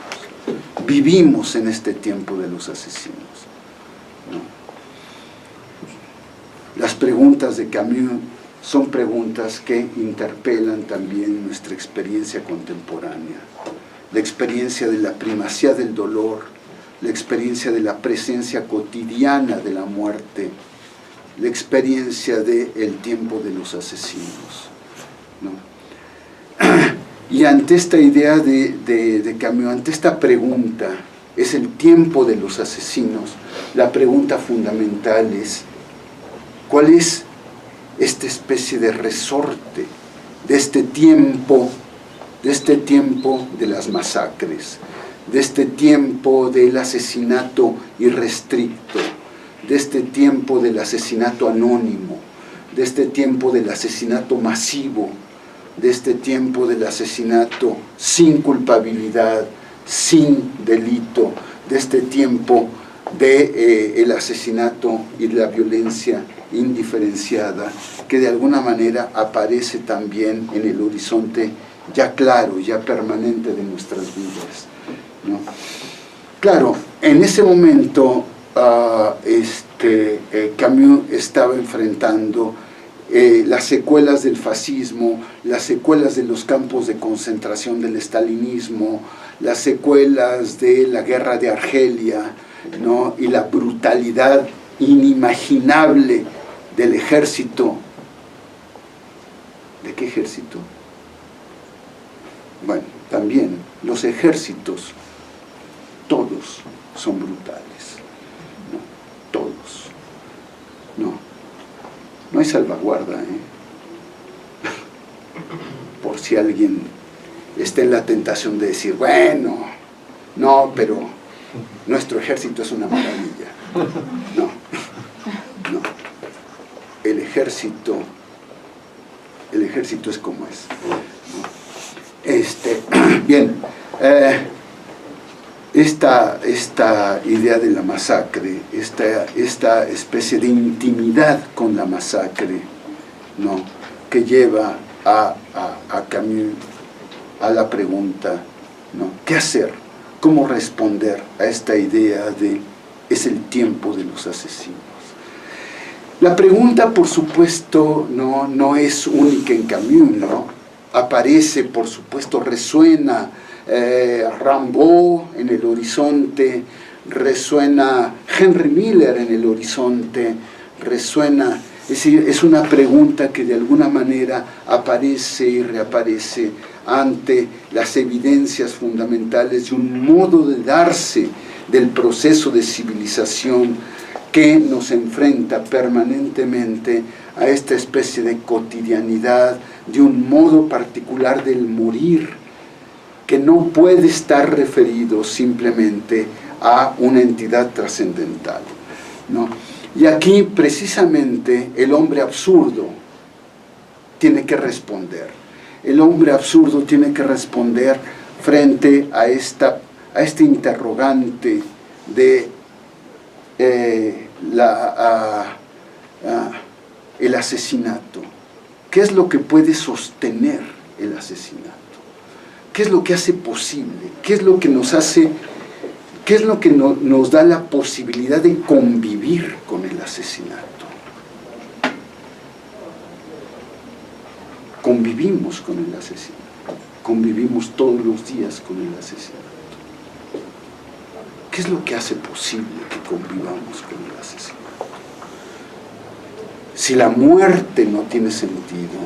Vivimos en este tiempo de los asesinos, ¿no? Las preguntas de Camus son preguntas que interpelan también nuestra experiencia contemporánea, la experiencia de la primacía del dolor, la experiencia de la presencia cotidiana de la muerte, la experiencia del tiempo de los asesinos, ¿no? Y ante esta idea de Camus, ante esta pregunta, es el tiempo de los asesinos, la pregunta fundamental es: ¿cuál es esta especie de resorte de este tiempo de las masacres, de este tiempo del asesinato irrestricto, de este tiempo del asesinato anónimo, de este tiempo del asesinato masivo, de este tiempo del asesinato sin culpabilidad, sin delito, de este tiempo del asesinato y la violencia indiferenciada, que de alguna manera aparece también en el horizonte ya claro, ya permanente de nuestras vidas, ¿no? Claro, en ese momento Camus estaba enfrentando las secuelas del fascismo, las secuelas de los campos de concentración del estalinismo, las secuelas de la guerra de Argelia, ¿no?, y la brutalidad inimaginable del ejército. ¿De qué ejército? Bueno, también los ejércitos, todos son brutales, ¿no? Todos. No hay salvaguarda, por si alguien está en la tentación de decir, bueno, no, pero nuestro ejército es una maravilla. No. El ejército es como es, ¿no? Bien, esta idea de la masacre, esta especie de intimidad con la masacre, ¿no?, que lleva a Camus a la pregunta, ¿no?, ¿qué hacer? ¿Cómo responder a esta idea de es el tiempo de los asesinos? La pregunta, por supuesto, no es única en Camus, ¿no? Aparece, por supuesto, resuena Rimbaud en el horizonte, resuena Henry Miller en el horizonte, resuena Es decir, es una pregunta que de alguna manera aparece y reaparece ante las evidencias fundamentales de un modo de darse del proceso de civilización que nos enfrenta permanentemente a esta especie de cotidianidad, de un modo particular del morir, que no puede estar referido simplemente a una entidad trascendental, ¿no? Y aquí precisamente el hombre absurdo tiene que responder. El hombre absurdo tiene que responder frente a este interrogante de el asesinato. ¿Qué es lo que puede sostener el asesinato? ¿Qué es lo que hace posible? ¿Qué es lo que nos hace... ¿Qué es lo que nos da la posibilidad de convivir con el asesinato? Convivimos con el asesinato, convivimos todos los días con el asesinato. ¿Qué es lo que hace posible que convivamos con el asesinato? Si la muerte no tiene sentido,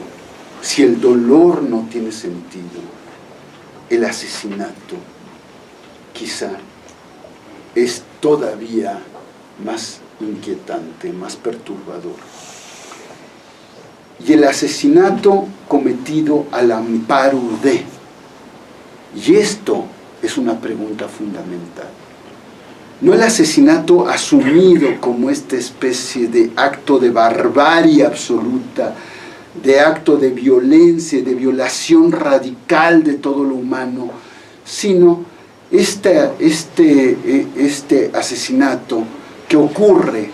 si el dolor no tiene sentido, el asesinato quizá es todavía más inquietante, más perturbador. Y el asesinato cometido al amparo de. Y esto es una pregunta fundamental. No el asesinato asumido como esta especie de acto de barbarie absoluta, de acto de violencia, de violación radical de todo lo humano, sino este asesinato que ocurre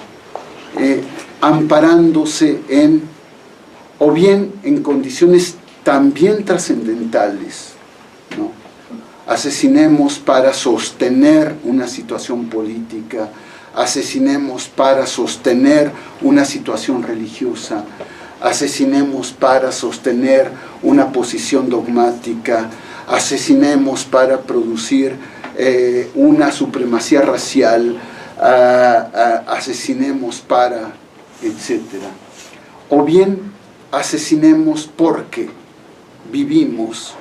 amparándose o bien en condiciones también trascendentales, ¿no? Asesinemos para sostener una situación política, asesinemos para sostener una situación religiosa, asesinemos para sostener una posición dogmática, asesinemos para producir una supremacía racial, asesinemos para, etc. O bien asesinemos porque vivimos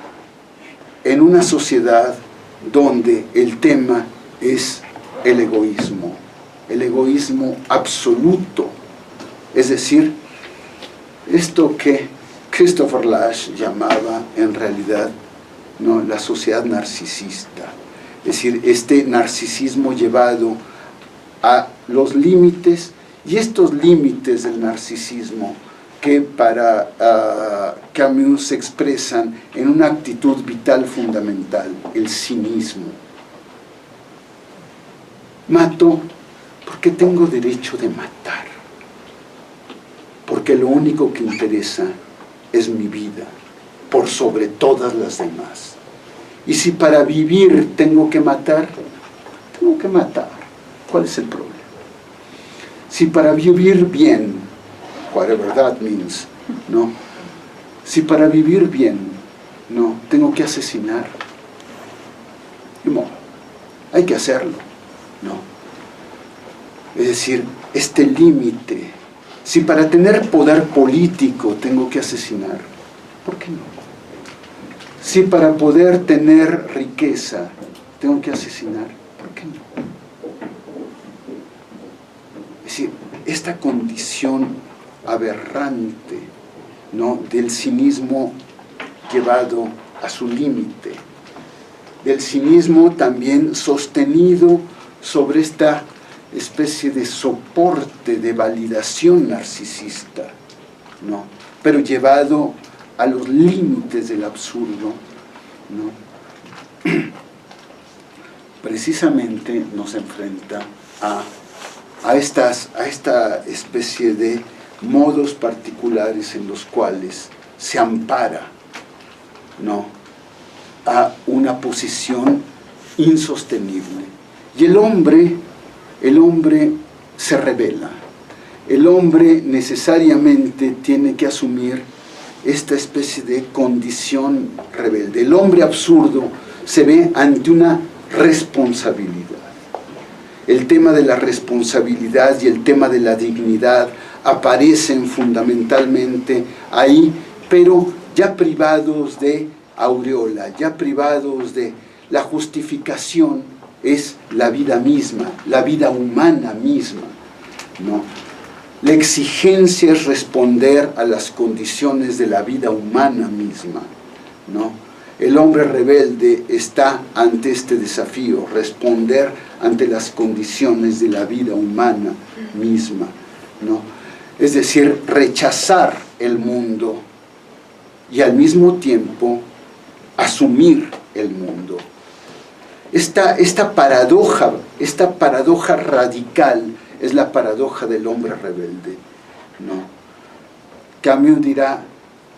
en una sociedad donde el tema es el egoísmo absoluto, es decir, esto que Christopher Lasch llamaba en realidad, ¿no?, la sociedad narcisista, es decir, este narcisismo llevado a los límites, y estos límites del narcisismo que para Camus se expresan en una actitud vital fundamental, el cinismo. Mato porque tengo derecho de matar, porque lo único que interesa es mi vida, por sobre todas las demás. Y si para vivir tengo que matar, tengo que matar. ¿Cuál es el problema? Si para vivir bien, whatever that means, ¿no? Si para vivir bien, no, tengo que asesinar, no, hay que hacerlo, ¿no? Es decir, este límite, si para tener poder político tengo que asesinar, ¿por qué no? Si para poder tener riqueza tengo que asesinar, ¿por qué no? Es decir, esta condición aberrante, ¿no?, del cinismo llevado a su límite, del cinismo también sostenido sobre esta especie de soporte de validación narcisista, ¿no?, pero llevado a los límites del absurdo, ¿no?, precisamente nos enfrenta a esta especie de modos particulares en los cuales se ampara, ¿no?, a una posición insostenible. Y el hombre se rebela. El hombre necesariamente tiene que asumir esta especie de condición rebelde. El hombre absurdo se ve ante una responsabilidad. El tema de la responsabilidad y el tema de la dignidad aparecen fundamentalmente ahí, pero ya privados de aureola, ya privados de la justificación, es la vida misma, la vida humana misma, ¿no? La exigencia es responder a las condiciones de la vida humana misma, ¿no? El hombre rebelde está ante este desafío, responder ante las condiciones de la vida humana misma, ¿no? Es decir, rechazar el mundo y al mismo tiempo asumir el mundo. Esta paradoja radical es la paradoja del hombre rebelde, ¿no? Camus dirá,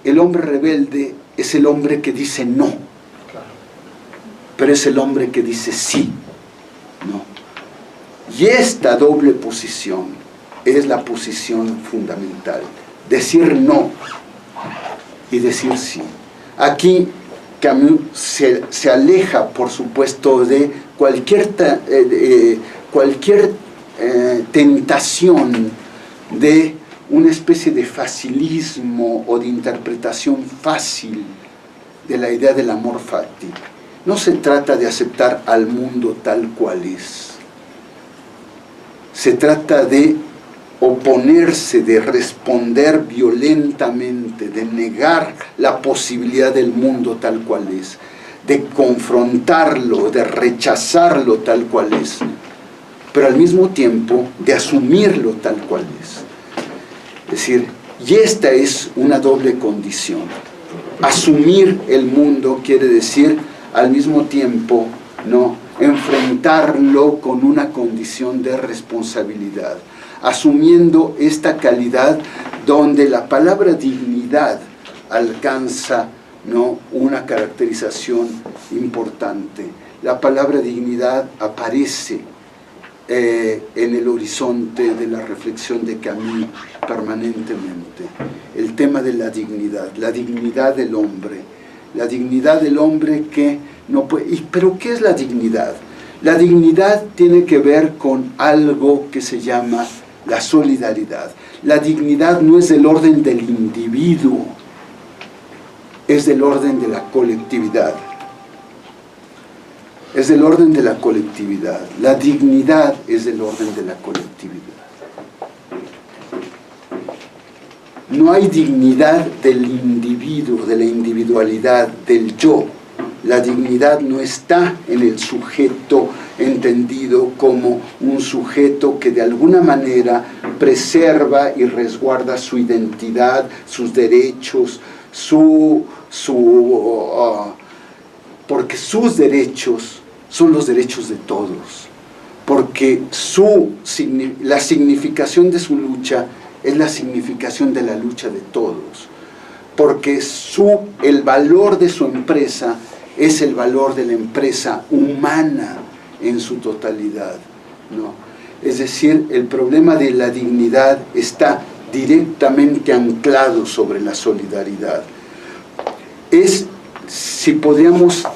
el hombre rebelde es el hombre que dice no, pero es el hombre que dice sí, ¿no? Y esta doble posición es la posición fundamental, decir no y decir sí. Aquí Camus se aleja, por supuesto, de cualquier tentación de una especie de facilismo o de interpretación fácil de la idea del amor fati. No se trata de aceptar al mundo tal cual es. Se trata de oponerse, de responder violentamente, de negar la posibilidad del mundo tal cual es, de confrontarlo, de rechazarlo tal cual es, pero al mismo tiempo de asumirlo tal cual es. Es decir, y esta es una doble condición. Asumir el mundo quiere decir al mismo tiempo, ¿no?, enfrentarlo con una condición de responsabilidad, asumiendo esta calidad donde la palabra dignidad alcanza, ¿no?, una caracterización importante. La palabra dignidad aparece en el horizonte de la reflexión de Camus permanentemente. El tema de la dignidad del hombre que no puede... ¿Pero qué es la dignidad? La dignidad tiene que ver con algo que se llama la solidaridad. La dignidad no es del orden del individuo, es del orden de la colectividad. Es del orden de la colectividad. La dignidad es del orden de la colectividad. No hay dignidad del individuo, de la individualidad, del yo. La dignidad no está en el sujeto entendido como un sujeto que de alguna manera preserva y resguarda su identidad, sus derechos, porque sus derechos son los derechos de todos, porque la significación de su lucha es la significación de la lucha de todos, porque el valor de su empresa es el valor de la empresa humana en su totalidad, ¿no? Es decir, el problema de la dignidad está directamente anclado sobre la solidaridad. Si podríamos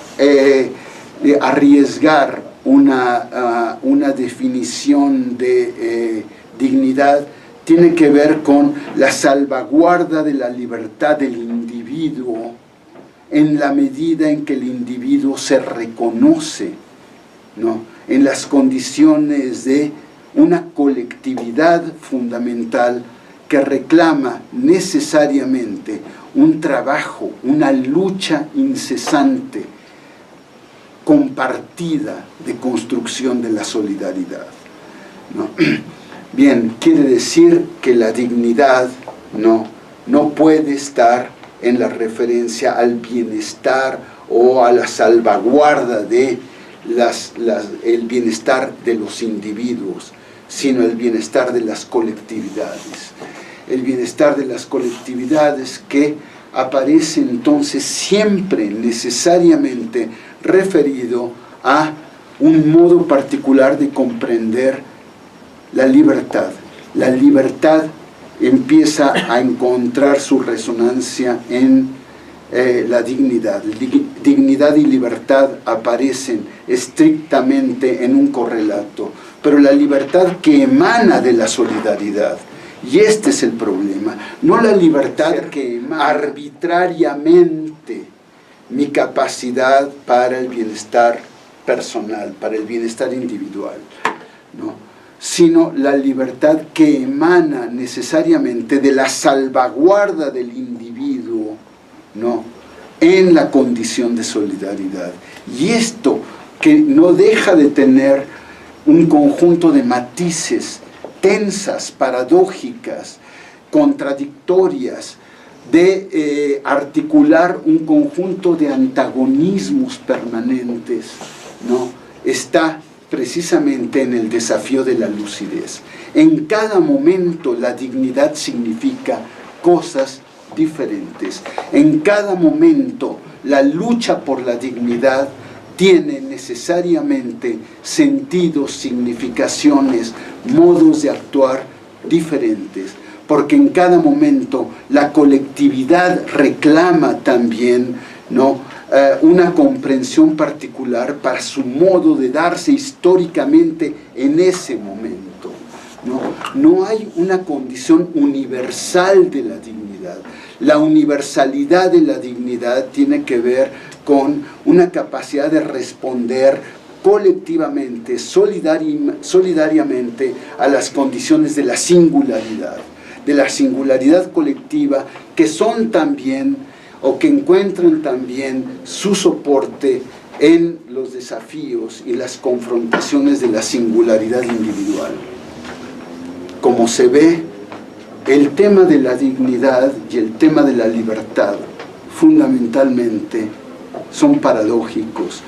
arriesgar una definición de dignidad, tiene que ver con la salvaguarda de la libertad del individuo en la medida en que el individuo se reconoce, ¿no?, en las condiciones de una colectividad fundamental que reclama necesariamente un trabajo, una lucha incesante, compartida de construcción de la solidaridad, ¿no? Bien, quiere decir que la dignidad no puede estar en la referencia al bienestar o a la salvaguarda de el bienestar de los individuos, sino el bienestar de las colectividades. El bienestar de las colectividades que aparece entonces siempre necesariamente referido a un modo particular de comprender la libertad. La libertad empieza a encontrar su resonancia en la dignidad. Dignidad y libertad aparecen estrictamente en un correlato, pero la libertad que emana de la solidaridad, Y este es el problema, no la libertad que arbitrariamente mi capacidad para el bienestar personal, para el bienestar individual, ¿no? Sino la libertad que emana necesariamente de la salvaguarda del individuo, ¿no?, en la condición de solidaridad. Y esto que no deja de tener un conjunto de matices tensas, paradójicas, contradictorias, de articular un conjunto de antagonismos permanentes, ¿no?, está precisamente en el desafío de la lucidez. En cada momento la dignidad significa cosas diferentes. En cada momento la lucha por la dignidad tiene necesariamente sentidos, significaciones, modos de actuar diferentes, porque en cada momento la colectividad reclama también, ¿no?, una comprensión particular para su modo de darse históricamente en ese momento, ¿no? No hay una condición universal de la dignidad. La universalidad de la dignidad tiene que ver con una capacidad de responder colectivamente, solidariamente a las condiciones de la singularidad colectiva, que son también, o que encuentran también su soporte en los desafíos y las confrontaciones de la singularidad individual. Como se ve, el tema de la dignidad y el tema de la libertad fundamentalmente son paradójicos,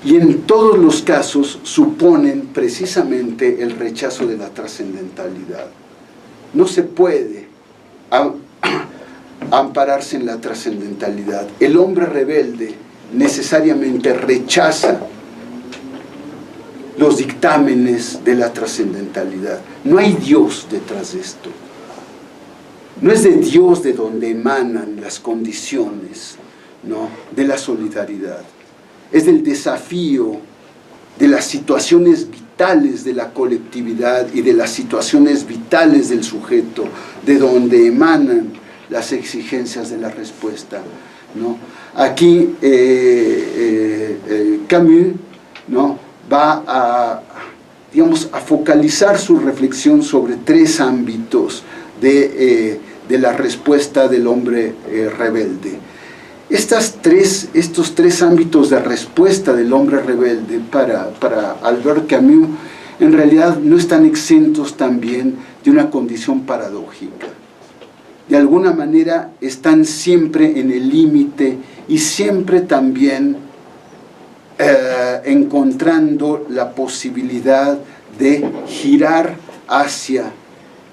y en todos los casos suponen precisamente el rechazo de la trascendentalidad. No se puede ampararse en la trascendentalidad. El hombre rebelde necesariamente rechaza los dictámenes de la trascendentalidad. No hay Dios detrás de esto. No es de Dios de donde emanan las condiciones, ¿no?, de la solidaridad. Es del desafío de las situaciones vitales de la colectividad y de las situaciones vitales del sujeto, de donde emanan las exigencias de la respuesta, ¿no? Aquí Camus, ¿no?, va a, digamos, a focalizar su reflexión sobre tres ámbitos de la respuesta del hombre rebelde. Estos tres ámbitos de respuesta del hombre rebelde para Albert Camus en realidad no están exentos también de una condición paradójica. De alguna manera están siempre en el límite y siempre también encontrando la posibilidad de girar hacia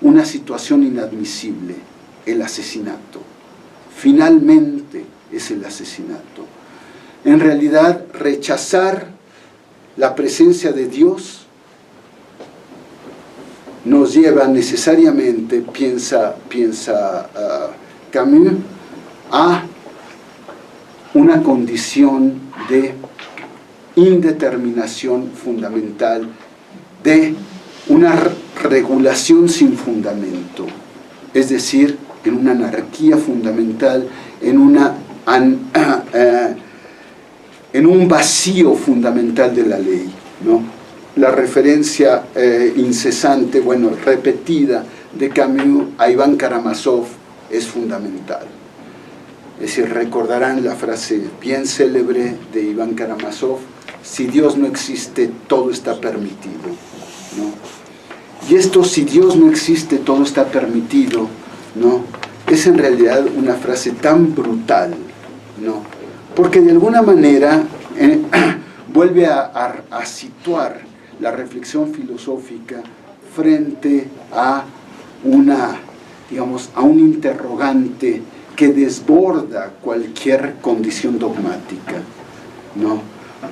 una situación inadmisible, el asesinato. Finalmente es el asesinato. En realidad, rechazar la presencia de Dios nos lleva necesariamente, piensa Camus, a una condición de indeterminación fundamental, de una regulación sin fundamento, es decir, en una anarquía fundamental, en un vacío fundamental de la ley, ¿no? La referencia incesante, bueno, repetida de Camus a Iván Karamazov es fundamental. Es decir, recordarán la frase bien célebre de Iván Karamazov: si Dios no existe, todo está permitido, ¿no? Y esto, si Dios no existe, todo está permitido, ¿no?, es en realidad una frase tan brutal, ¿no?, porque de alguna manera vuelve a situar la reflexión filosófica frente a a un interrogante que desborda cualquier condición dogmática, ¿no?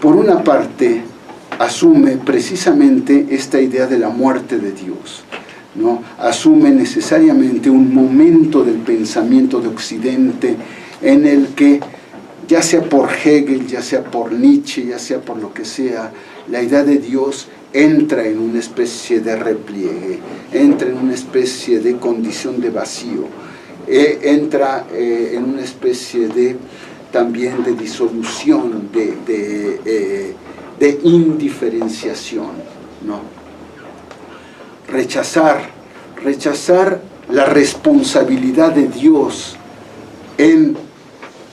Por una parte, asume precisamente esta idea de la muerte de Dios, ¿no? Asume necesariamente un momento del pensamiento de Occidente en el que, ya sea por Hegel, ya sea por Nietzsche, ya sea por lo que sea, la idea de Dios entra en una especie de repliegue, entra en una especie de condición de vacío, entra en una especie de también de disolución, de indiferenciación, ¿no? Rechazar la responsabilidad de Dios en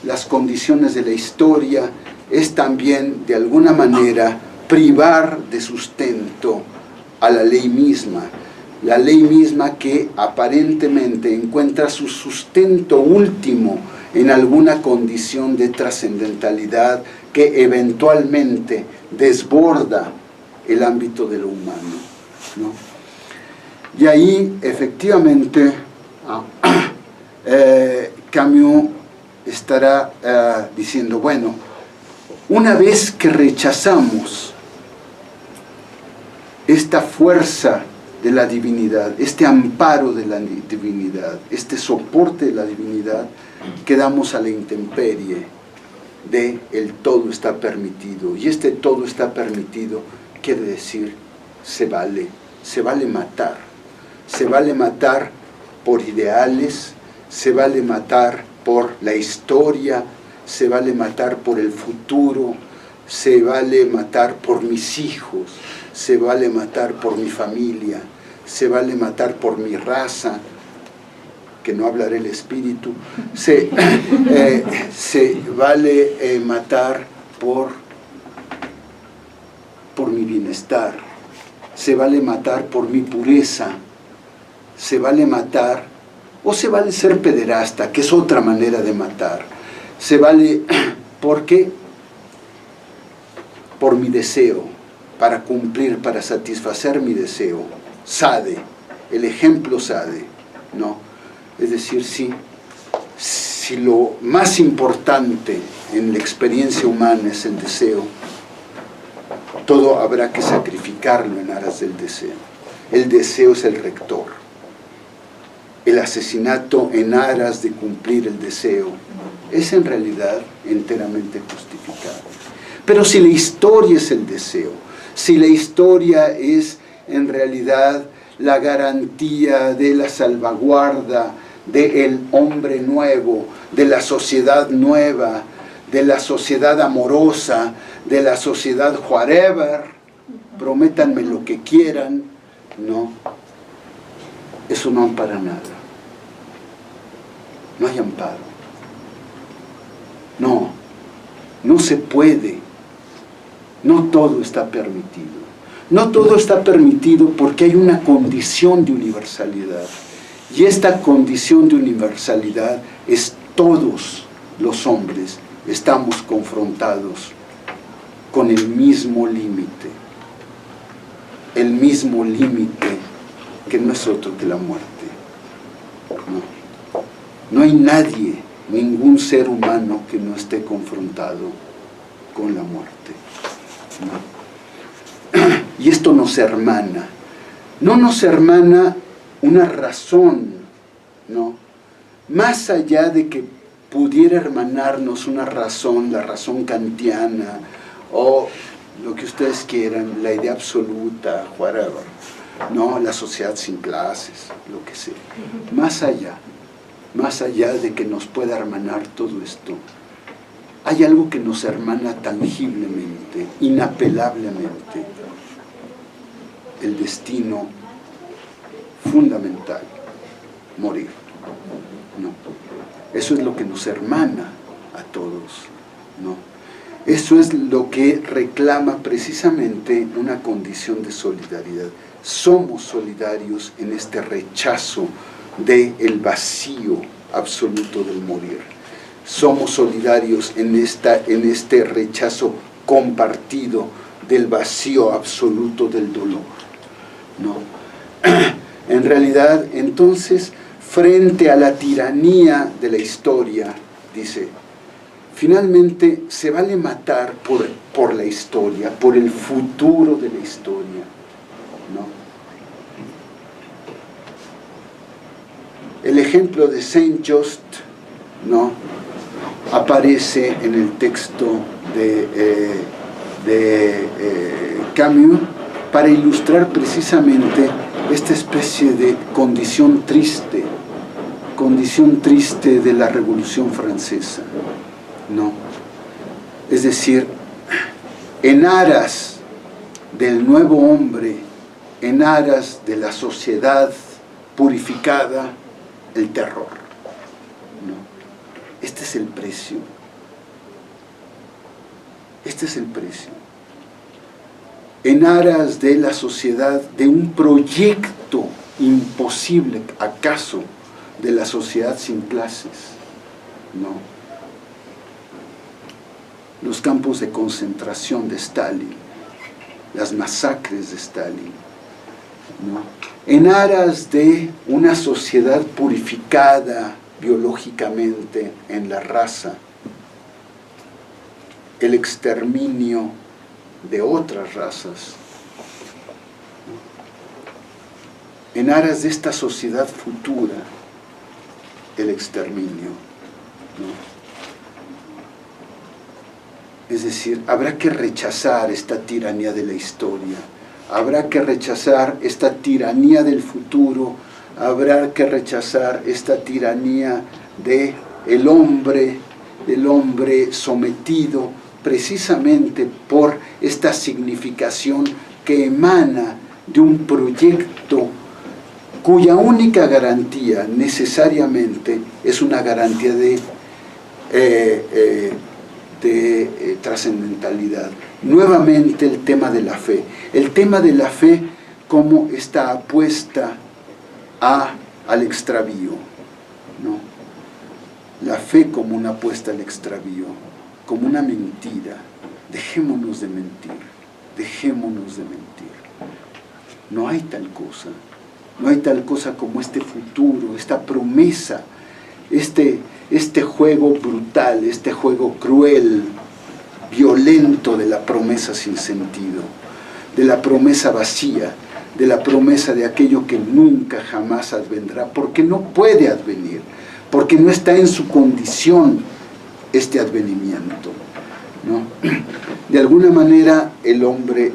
las condiciones de la historia es también, de alguna manera, privar de sustento a la ley misma que aparentemente encuentra su sustento último en alguna condición de trascendentalidad que eventualmente desborda el ámbito de lo humano, ¿no? Y ahí, efectivamente, Camus estará diciendo, bueno, una vez que rechazamos esta fuerza de la divinidad, este amparo de la divinidad, este soporte de la divinidad, quedamos a la intemperie de el todo está permitido. Y este todo está permitido quiere decir se vale matar. Se vale matar por ideales, se vale matar por la historia, se vale matar por el futuro, se vale matar por mis hijos, se vale matar por mi familia, se vale matar por mi raza, que no hablaré el espíritu, se vale matar por mi bienestar, se vale matar por mi pureza, se vale matar, o se vale ser pederasta, que es otra manera de matar, se vale porque por mi deseo, para cumplir, para satisfacer mi deseo, Sade, el ejemplo Sade, ¿no? Es decir, si lo más importante en la experiencia humana es el deseo, todo habrá que sacrificarlo en aras del deseo. El deseo es el rector. El asesinato en aras de cumplir el deseo es en realidad enteramente justificado. Pero si la historia es el deseo, si la historia es en realidad la garantía de la salvaguarda del hombre nuevo, de la sociedad nueva, de la sociedad amorosa, de la sociedad whatever, prométanme lo que quieran, no, eso no ampara nada. No hay amparo. No se puede. No todo está permitido. No todo está permitido porque hay una condición de universalidad. Y esta condición de universalidad es todos los hombres estamos confrontados con el mismo límite. El mismo límite que no es otro que la muerte. No hay nadie, ningún ser humano que no esté confrontado con la muerte. Y esto nos hermana. No nos hermana una razón, ¿no? Más allá de que pudiera hermanarnos una razón, la razón kantiana, o lo que ustedes quieran, la idea absoluta, whatever, ¿no? La sociedad sin clases, lo que sea. Más allá de que nos pueda hermanar todo esto, hay algo que nos hermana tangiblemente, inapelablemente, el destino fundamental, morir. No. Eso es lo que nos hermana a todos, ¿no? Eso es lo que reclama precisamente una condición de solidaridad. Somos solidarios en este rechazo del vacío absoluto del morir. Somos solidarios en este rechazo compartido del vacío absoluto del dolor, ¿no? En realidad, entonces, frente a la tiranía de la historia, dice, finalmente se vale matar por la historia, por el futuro de la historia, ¿no? El ejemplo de Saint-Just, ¿no?, aparece en el texto de Camus, para ilustrar precisamente esta especie de condición triste de la Revolución Francesa, ¿no? Es decir, en aras del nuevo hombre, en aras de la sociedad purificada, el terror, ¿no? Este es el precio. Este es el precio. En aras de la sociedad, de un proyecto imposible, acaso, de la sociedad sin clases, ¿no? Los campos de concentración de Stalin, las masacres de Stalin, ¿no? En aras de una sociedad purificada biológicamente en la raza, el exterminio de otras razas, en aras de esta sociedad futura, el exterminio, ¿no? Es decir, habrá que rechazar esta tiranía de la historia, habrá que rechazar esta tiranía del futuro, habrá que rechazar esta tiranía del hombre sometido precisamente por esta significación que emana de un proyecto cuya única garantía necesariamente es una garantía de trascendentalidad. Nuevamente el tema de la fe como esta apuesta al extravío, ¿no? La fe como una apuesta al extravío, como una mentira. Dejémonos de mentir, dejémonos de mentir. No hay tal cosa. No hay tal cosa como este futuro, esta promesa, este juego brutal, este juego cruel, violento de la promesa sin sentido, de la promesa vacía, de la promesa de aquello que nunca jamás advendrá, porque no puede advenir, porque no está en su condición este advenimiento, ¿no? De alguna manera el hombre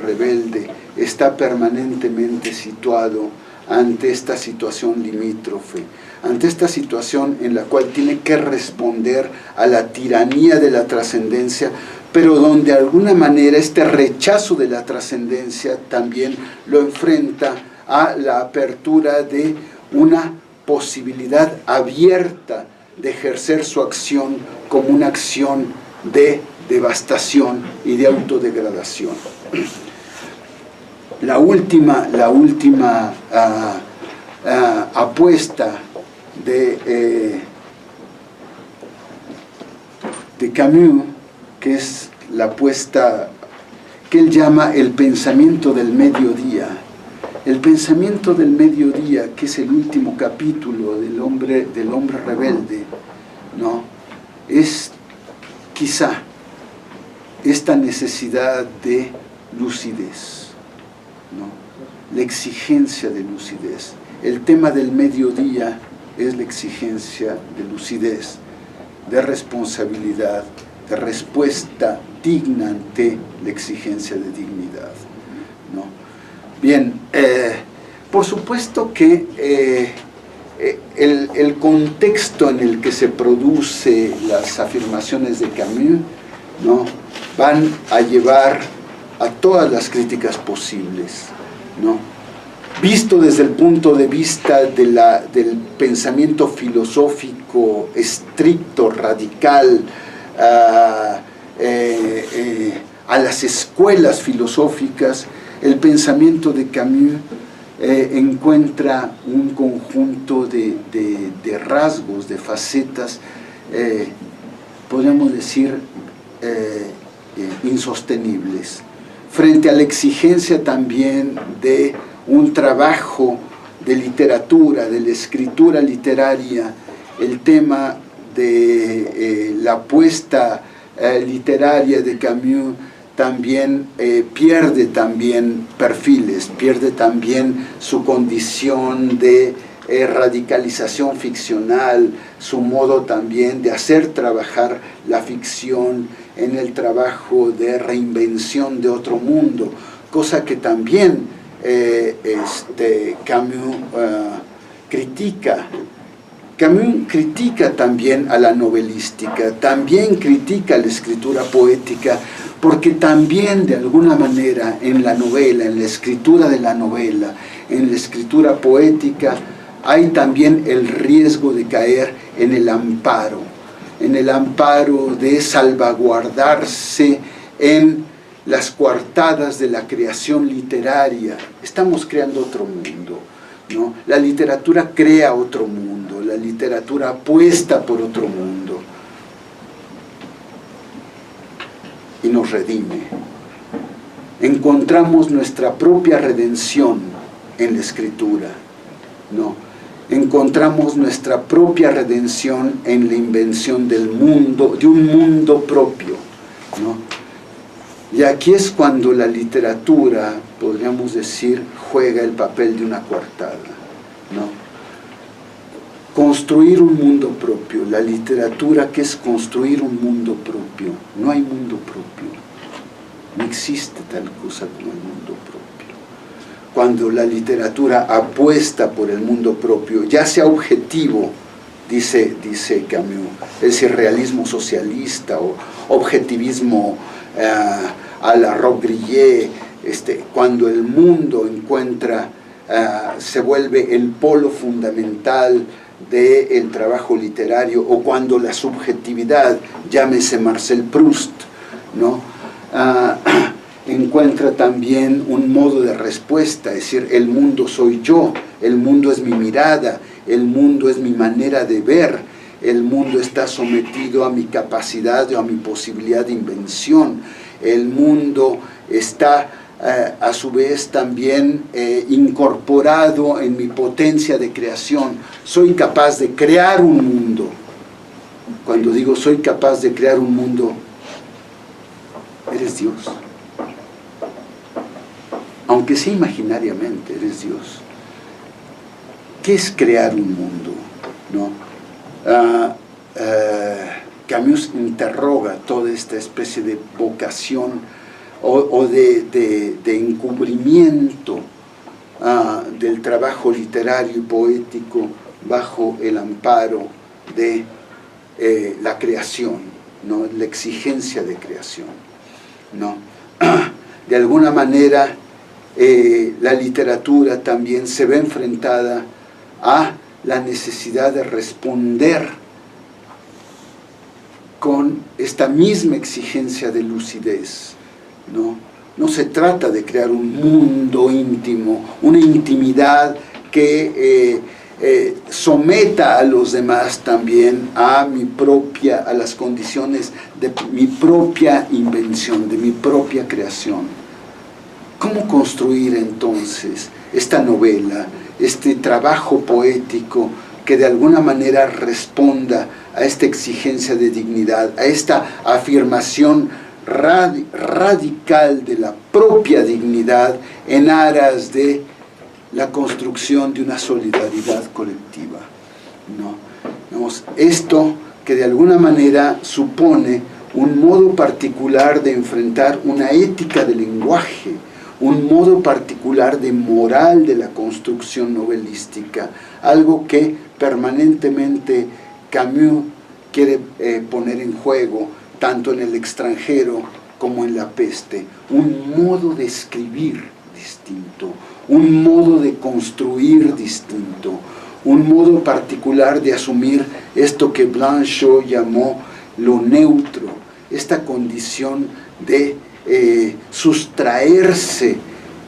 rebelde está permanentemente situado ante esta situación limítrofe, ante esta situación en la cual tiene que responder a la tiranía de la trascendencia, pero donde de alguna manera este rechazo de la trascendencia también lo enfrenta a la apertura de una posibilidad abierta de ejercer su acción como una acción de devastación y de autodegradación. La última apuesta de Camus, que es la apuesta que él llama el pensamiento del mediodía. El pensamiento del mediodía, que es el último capítulo del hombre rebelde, ¿no? Es quizá esta necesidad de lucidez, ¿no? La exigencia de lucidez. El tema del mediodía es la exigencia de lucidez, de responsabilidad, de respuesta digna ante la exigencia de dignidad, ¿no? Bien, por supuesto que el contexto en el que se produce las afirmaciones de Camus, ¿no?, van a llevar a todas las críticas posibles, ¿no? Visto desde el punto de vista del pensamiento filosófico estricto, radical, a las escuelas filosóficas, el pensamiento de Camus encuentra un conjunto de rasgos, de facetas, podríamos decir, insostenibles, frente a la exigencia también de un trabajo de literatura, de la escritura literaria. El tema de la apuesta literaria de Camus también pierde también perfiles, pierde también su condición de radicalización ficcional, su modo también de hacer trabajar la ficción en el trabajo de reinvención de otro mundo. cosa que también Camus critica. Camus critica también a la novelística, también critica la escritura poética, porque también de alguna manera en la novela, en la escritura de la novela, en la escritura poética, hay también el riesgo de caer en el amparo de salvaguardarse en las coartadas de la creación literaria. Estamos creando otro mundo, ¿no? La literatura crea otro mundo, la literatura apuesta por otro mundo y nos redime. Encontramos nuestra propia redención en la escritura, ¿no? Encontramos nuestra propia redención en la invención del mundo, de un mundo propio, ¿no? Y aquí es cuando la literatura, podríamos decir, juega el papel de una coartada, ¿no? Construir un mundo propio, la literatura, ¿qué es construir un mundo propio? No hay mundo propio, no existe tal cosa como el mundo propio. Cuando la literatura apuesta por el mundo propio, ya sea objetivo, dice Camus, es decir, realismo socialista o objetivismo a la Robbe-Grillet, cuando el mundo se vuelve el polo fundamental del trabajo literario, o cuando la subjetividad, llámese Marcel Proust, ¿no? Encuentra también un modo de respuesta, es decir, el mundo soy yo, el mundo es mi mirada, el mundo es mi manera de ver, el mundo está sometido a mi capacidad o a mi posibilidad de invención, el mundo está a su vez también incorporado en mi potencia de creación. Soy capaz de crear un mundo. Cuando digo soy capaz de crear un mundo, eres Dios. Aunque sea imaginariamente, eres Dios. ¿Qué es crear un mundo? ¿No? Camus interroga toda esta especie de vocación o de encubrimiento del trabajo literario y poético bajo el amparo de la creación, ¿no? La exigencia de creación, ¿no? De alguna manera la literatura también se ve enfrentada a la necesidad de responder con esta misma exigencia de lucidez, ¿no? No se trata de crear un mundo íntimo, una intimidad que someta a los demás también a las condiciones de mi propia invención, de mi propia creación. ¿Cómo construir entonces esta novela, este trabajo poético que de alguna manera responda a esta exigencia de dignidad, a esta afirmación radical de la propia dignidad en aras de la construcción de una solidaridad colectiva, ¿no? Digamos, esto que de alguna manera supone un modo particular de enfrentar una ética del lenguaje, un modo particular de moral de la construcción novelística, algo que permanentemente Camus quiere poner en juego, tanto en El extranjero como en La peste, un modo de escribir distinto, un modo de construir distinto, un modo particular de asumir esto que Blanchot llamó lo neutro, esta condición de sustraerse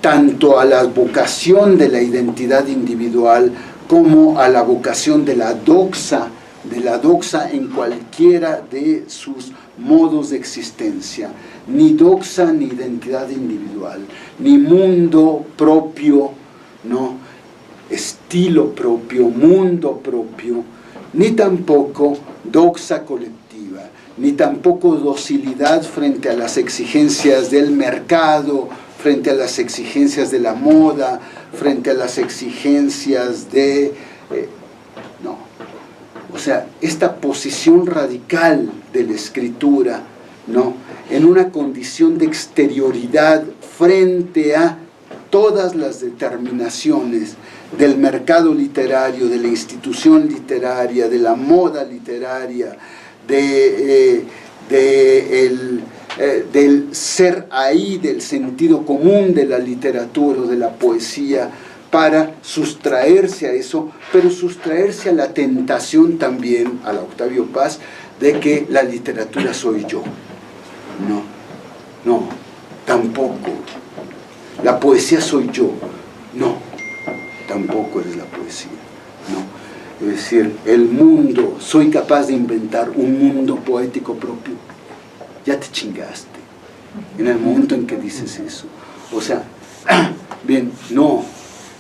tanto a la vocación de la identidad individual como a la vocación de la doxa en cualquiera de sus modos de existencia. Ni doxa ni identidad individual, ni mundo propio, ¿no? Estilo propio, mundo propio, ni tampoco doxa colectiva, ni tampoco docilidad frente a las exigencias del mercado, frente a las exigencias de la moda, frente a las exigencias de... no. O sea, esta posición radical de la escritura ¿no? En una condición de exterioridad frente a todas las determinaciones del mercado literario, de la institución literaria, de la moda literaria, del ser ahí, del sentido común de la literatura o de la poesía, para sustraerse a eso, pero sustraerse a la tentación también, a la Octavio Paz, de que la literatura soy yo. No, tampoco. La poesía soy yo. No, tampoco eres la poesía. No. Es decir, el mundo, soy capaz de inventar un mundo poético propio. Ya te chingaste en el momento en que dices eso. O sea, bien, no.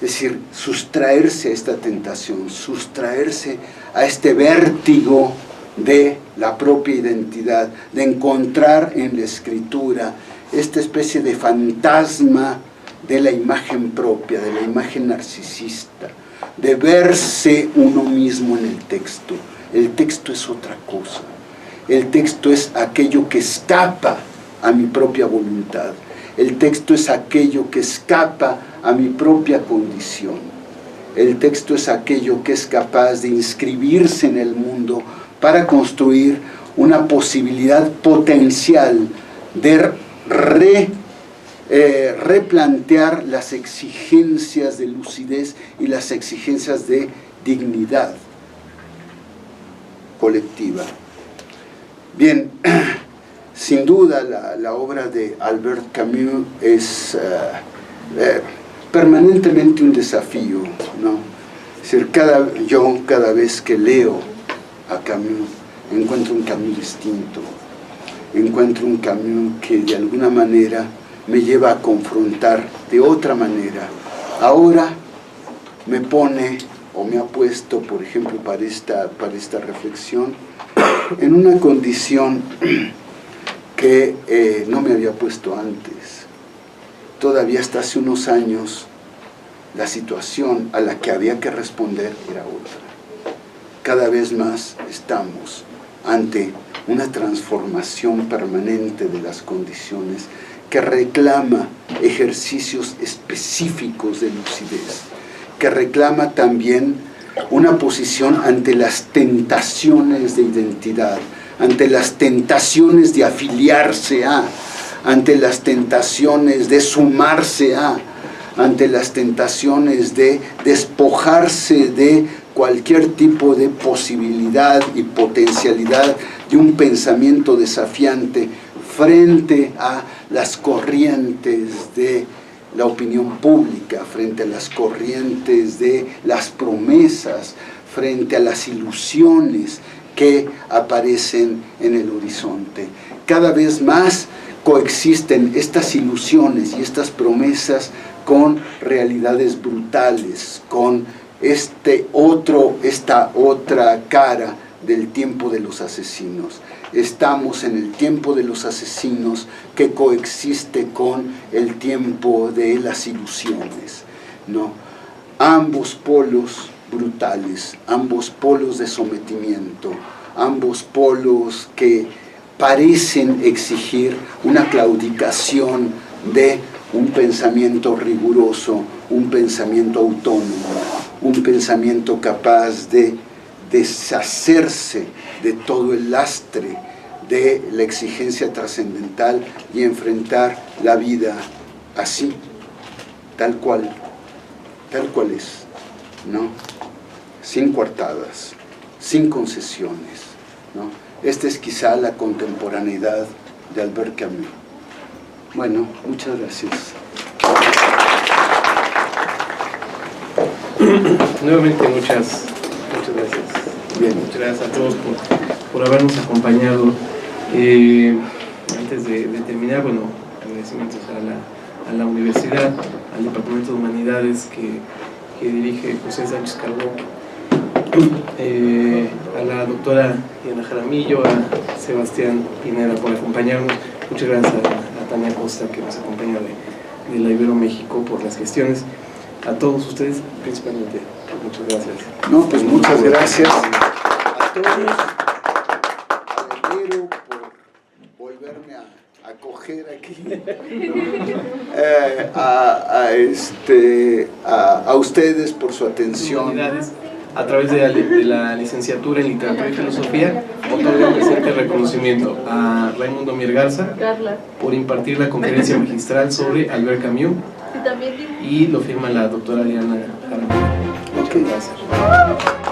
Es decir, sustraerse a esta tentación, sustraerse a este vértigo de la propia identidad, de encontrar en la escritura esta especie de fantasma de la imagen propia, de la imagen narcisista, de verse uno mismo en el texto. El texto es otra cosa. El texto es aquello que escapa a mi propia voluntad. El texto es aquello que escapa a mi propia condición. El texto es aquello que es capaz de inscribirse en el mundo para construir una posibilidad potencial de replantear las exigencias de lucidez y las exigencias de dignidad colectiva. Bien, sin duda la obra de Albert Camus es permanentemente un desafío, ¿no? Es decir, cada vez que leo a Camus, encuentro un Camus distinto, encuentro un Camus que de alguna manera me lleva a confrontar de otra manera. Ahora me pone, o me ha puesto, por ejemplo, para esta reflexión, en una condición que no me había puesto antes. Todavía hasta hace unos años, la situación a la que había que responder era otra. Cada vez más estamos ante una transformación permanente de las condiciones que reclama ejercicios específicos de lucidez, que reclama también una posición ante las tentaciones de identidad, ante las tentaciones de afiliarse a, ante las tentaciones de sumarse a, ante las tentaciones de despojarse de cualquier tipo de posibilidad y potencialidad de un pensamiento desafiante frente a las corrientes de la opinión pública, frente a las corrientes de las promesas, frente a las ilusiones que aparecen en el horizonte. Cada vez más coexisten estas ilusiones y estas promesas con realidades brutales, con esta otra cara del tiempo de los asesinos. Estamos en el tiempo de los asesinos que coexiste con el tiempo de las ilusiones, ¿no? Ambos polos brutales, ambos polos de sometimiento, ambos polos que parecen exigir una claudicación de un pensamiento riguroso, un pensamiento autónomo, un pensamiento capaz de deshacerse de todo el lastre de la exigencia trascendental y enfrentar la vida así, tal cual es, ¿no? Sin coartadas, sin concesiones, ¿no? Esta es quizá la contemporaneidad de Albert Camus. Bueno, muchas gracias. Nuevamente muchas gracias. Bien. Muchas gracias a todos por habernos acompañado. Antes de terminar, bueno, agradecimientos a la universidad, al Departamento de Humanidades que dirige José Sánchez Carbó, a la doctora Diana Jaramillo, a Sebastián Pineda por acompañarnos. Muchas gracias a Tania Costa, que nos acompaña de la Ibero México, por las gestiones. A todos ustedes, principalmente, muchas gracias. No, pues muchas gracias a todos, a Ibero, por volvernos acoger aquí a ustedes por su atención. A través de la licenciatura en Literatura y Filosofía, otorgo el presente reconocimiento a Raimundo Mier Garza por impartir la conferencia magistral sobre Albert Camus, y lo firma la doctora Diana Jaramillo. Muchas gracias.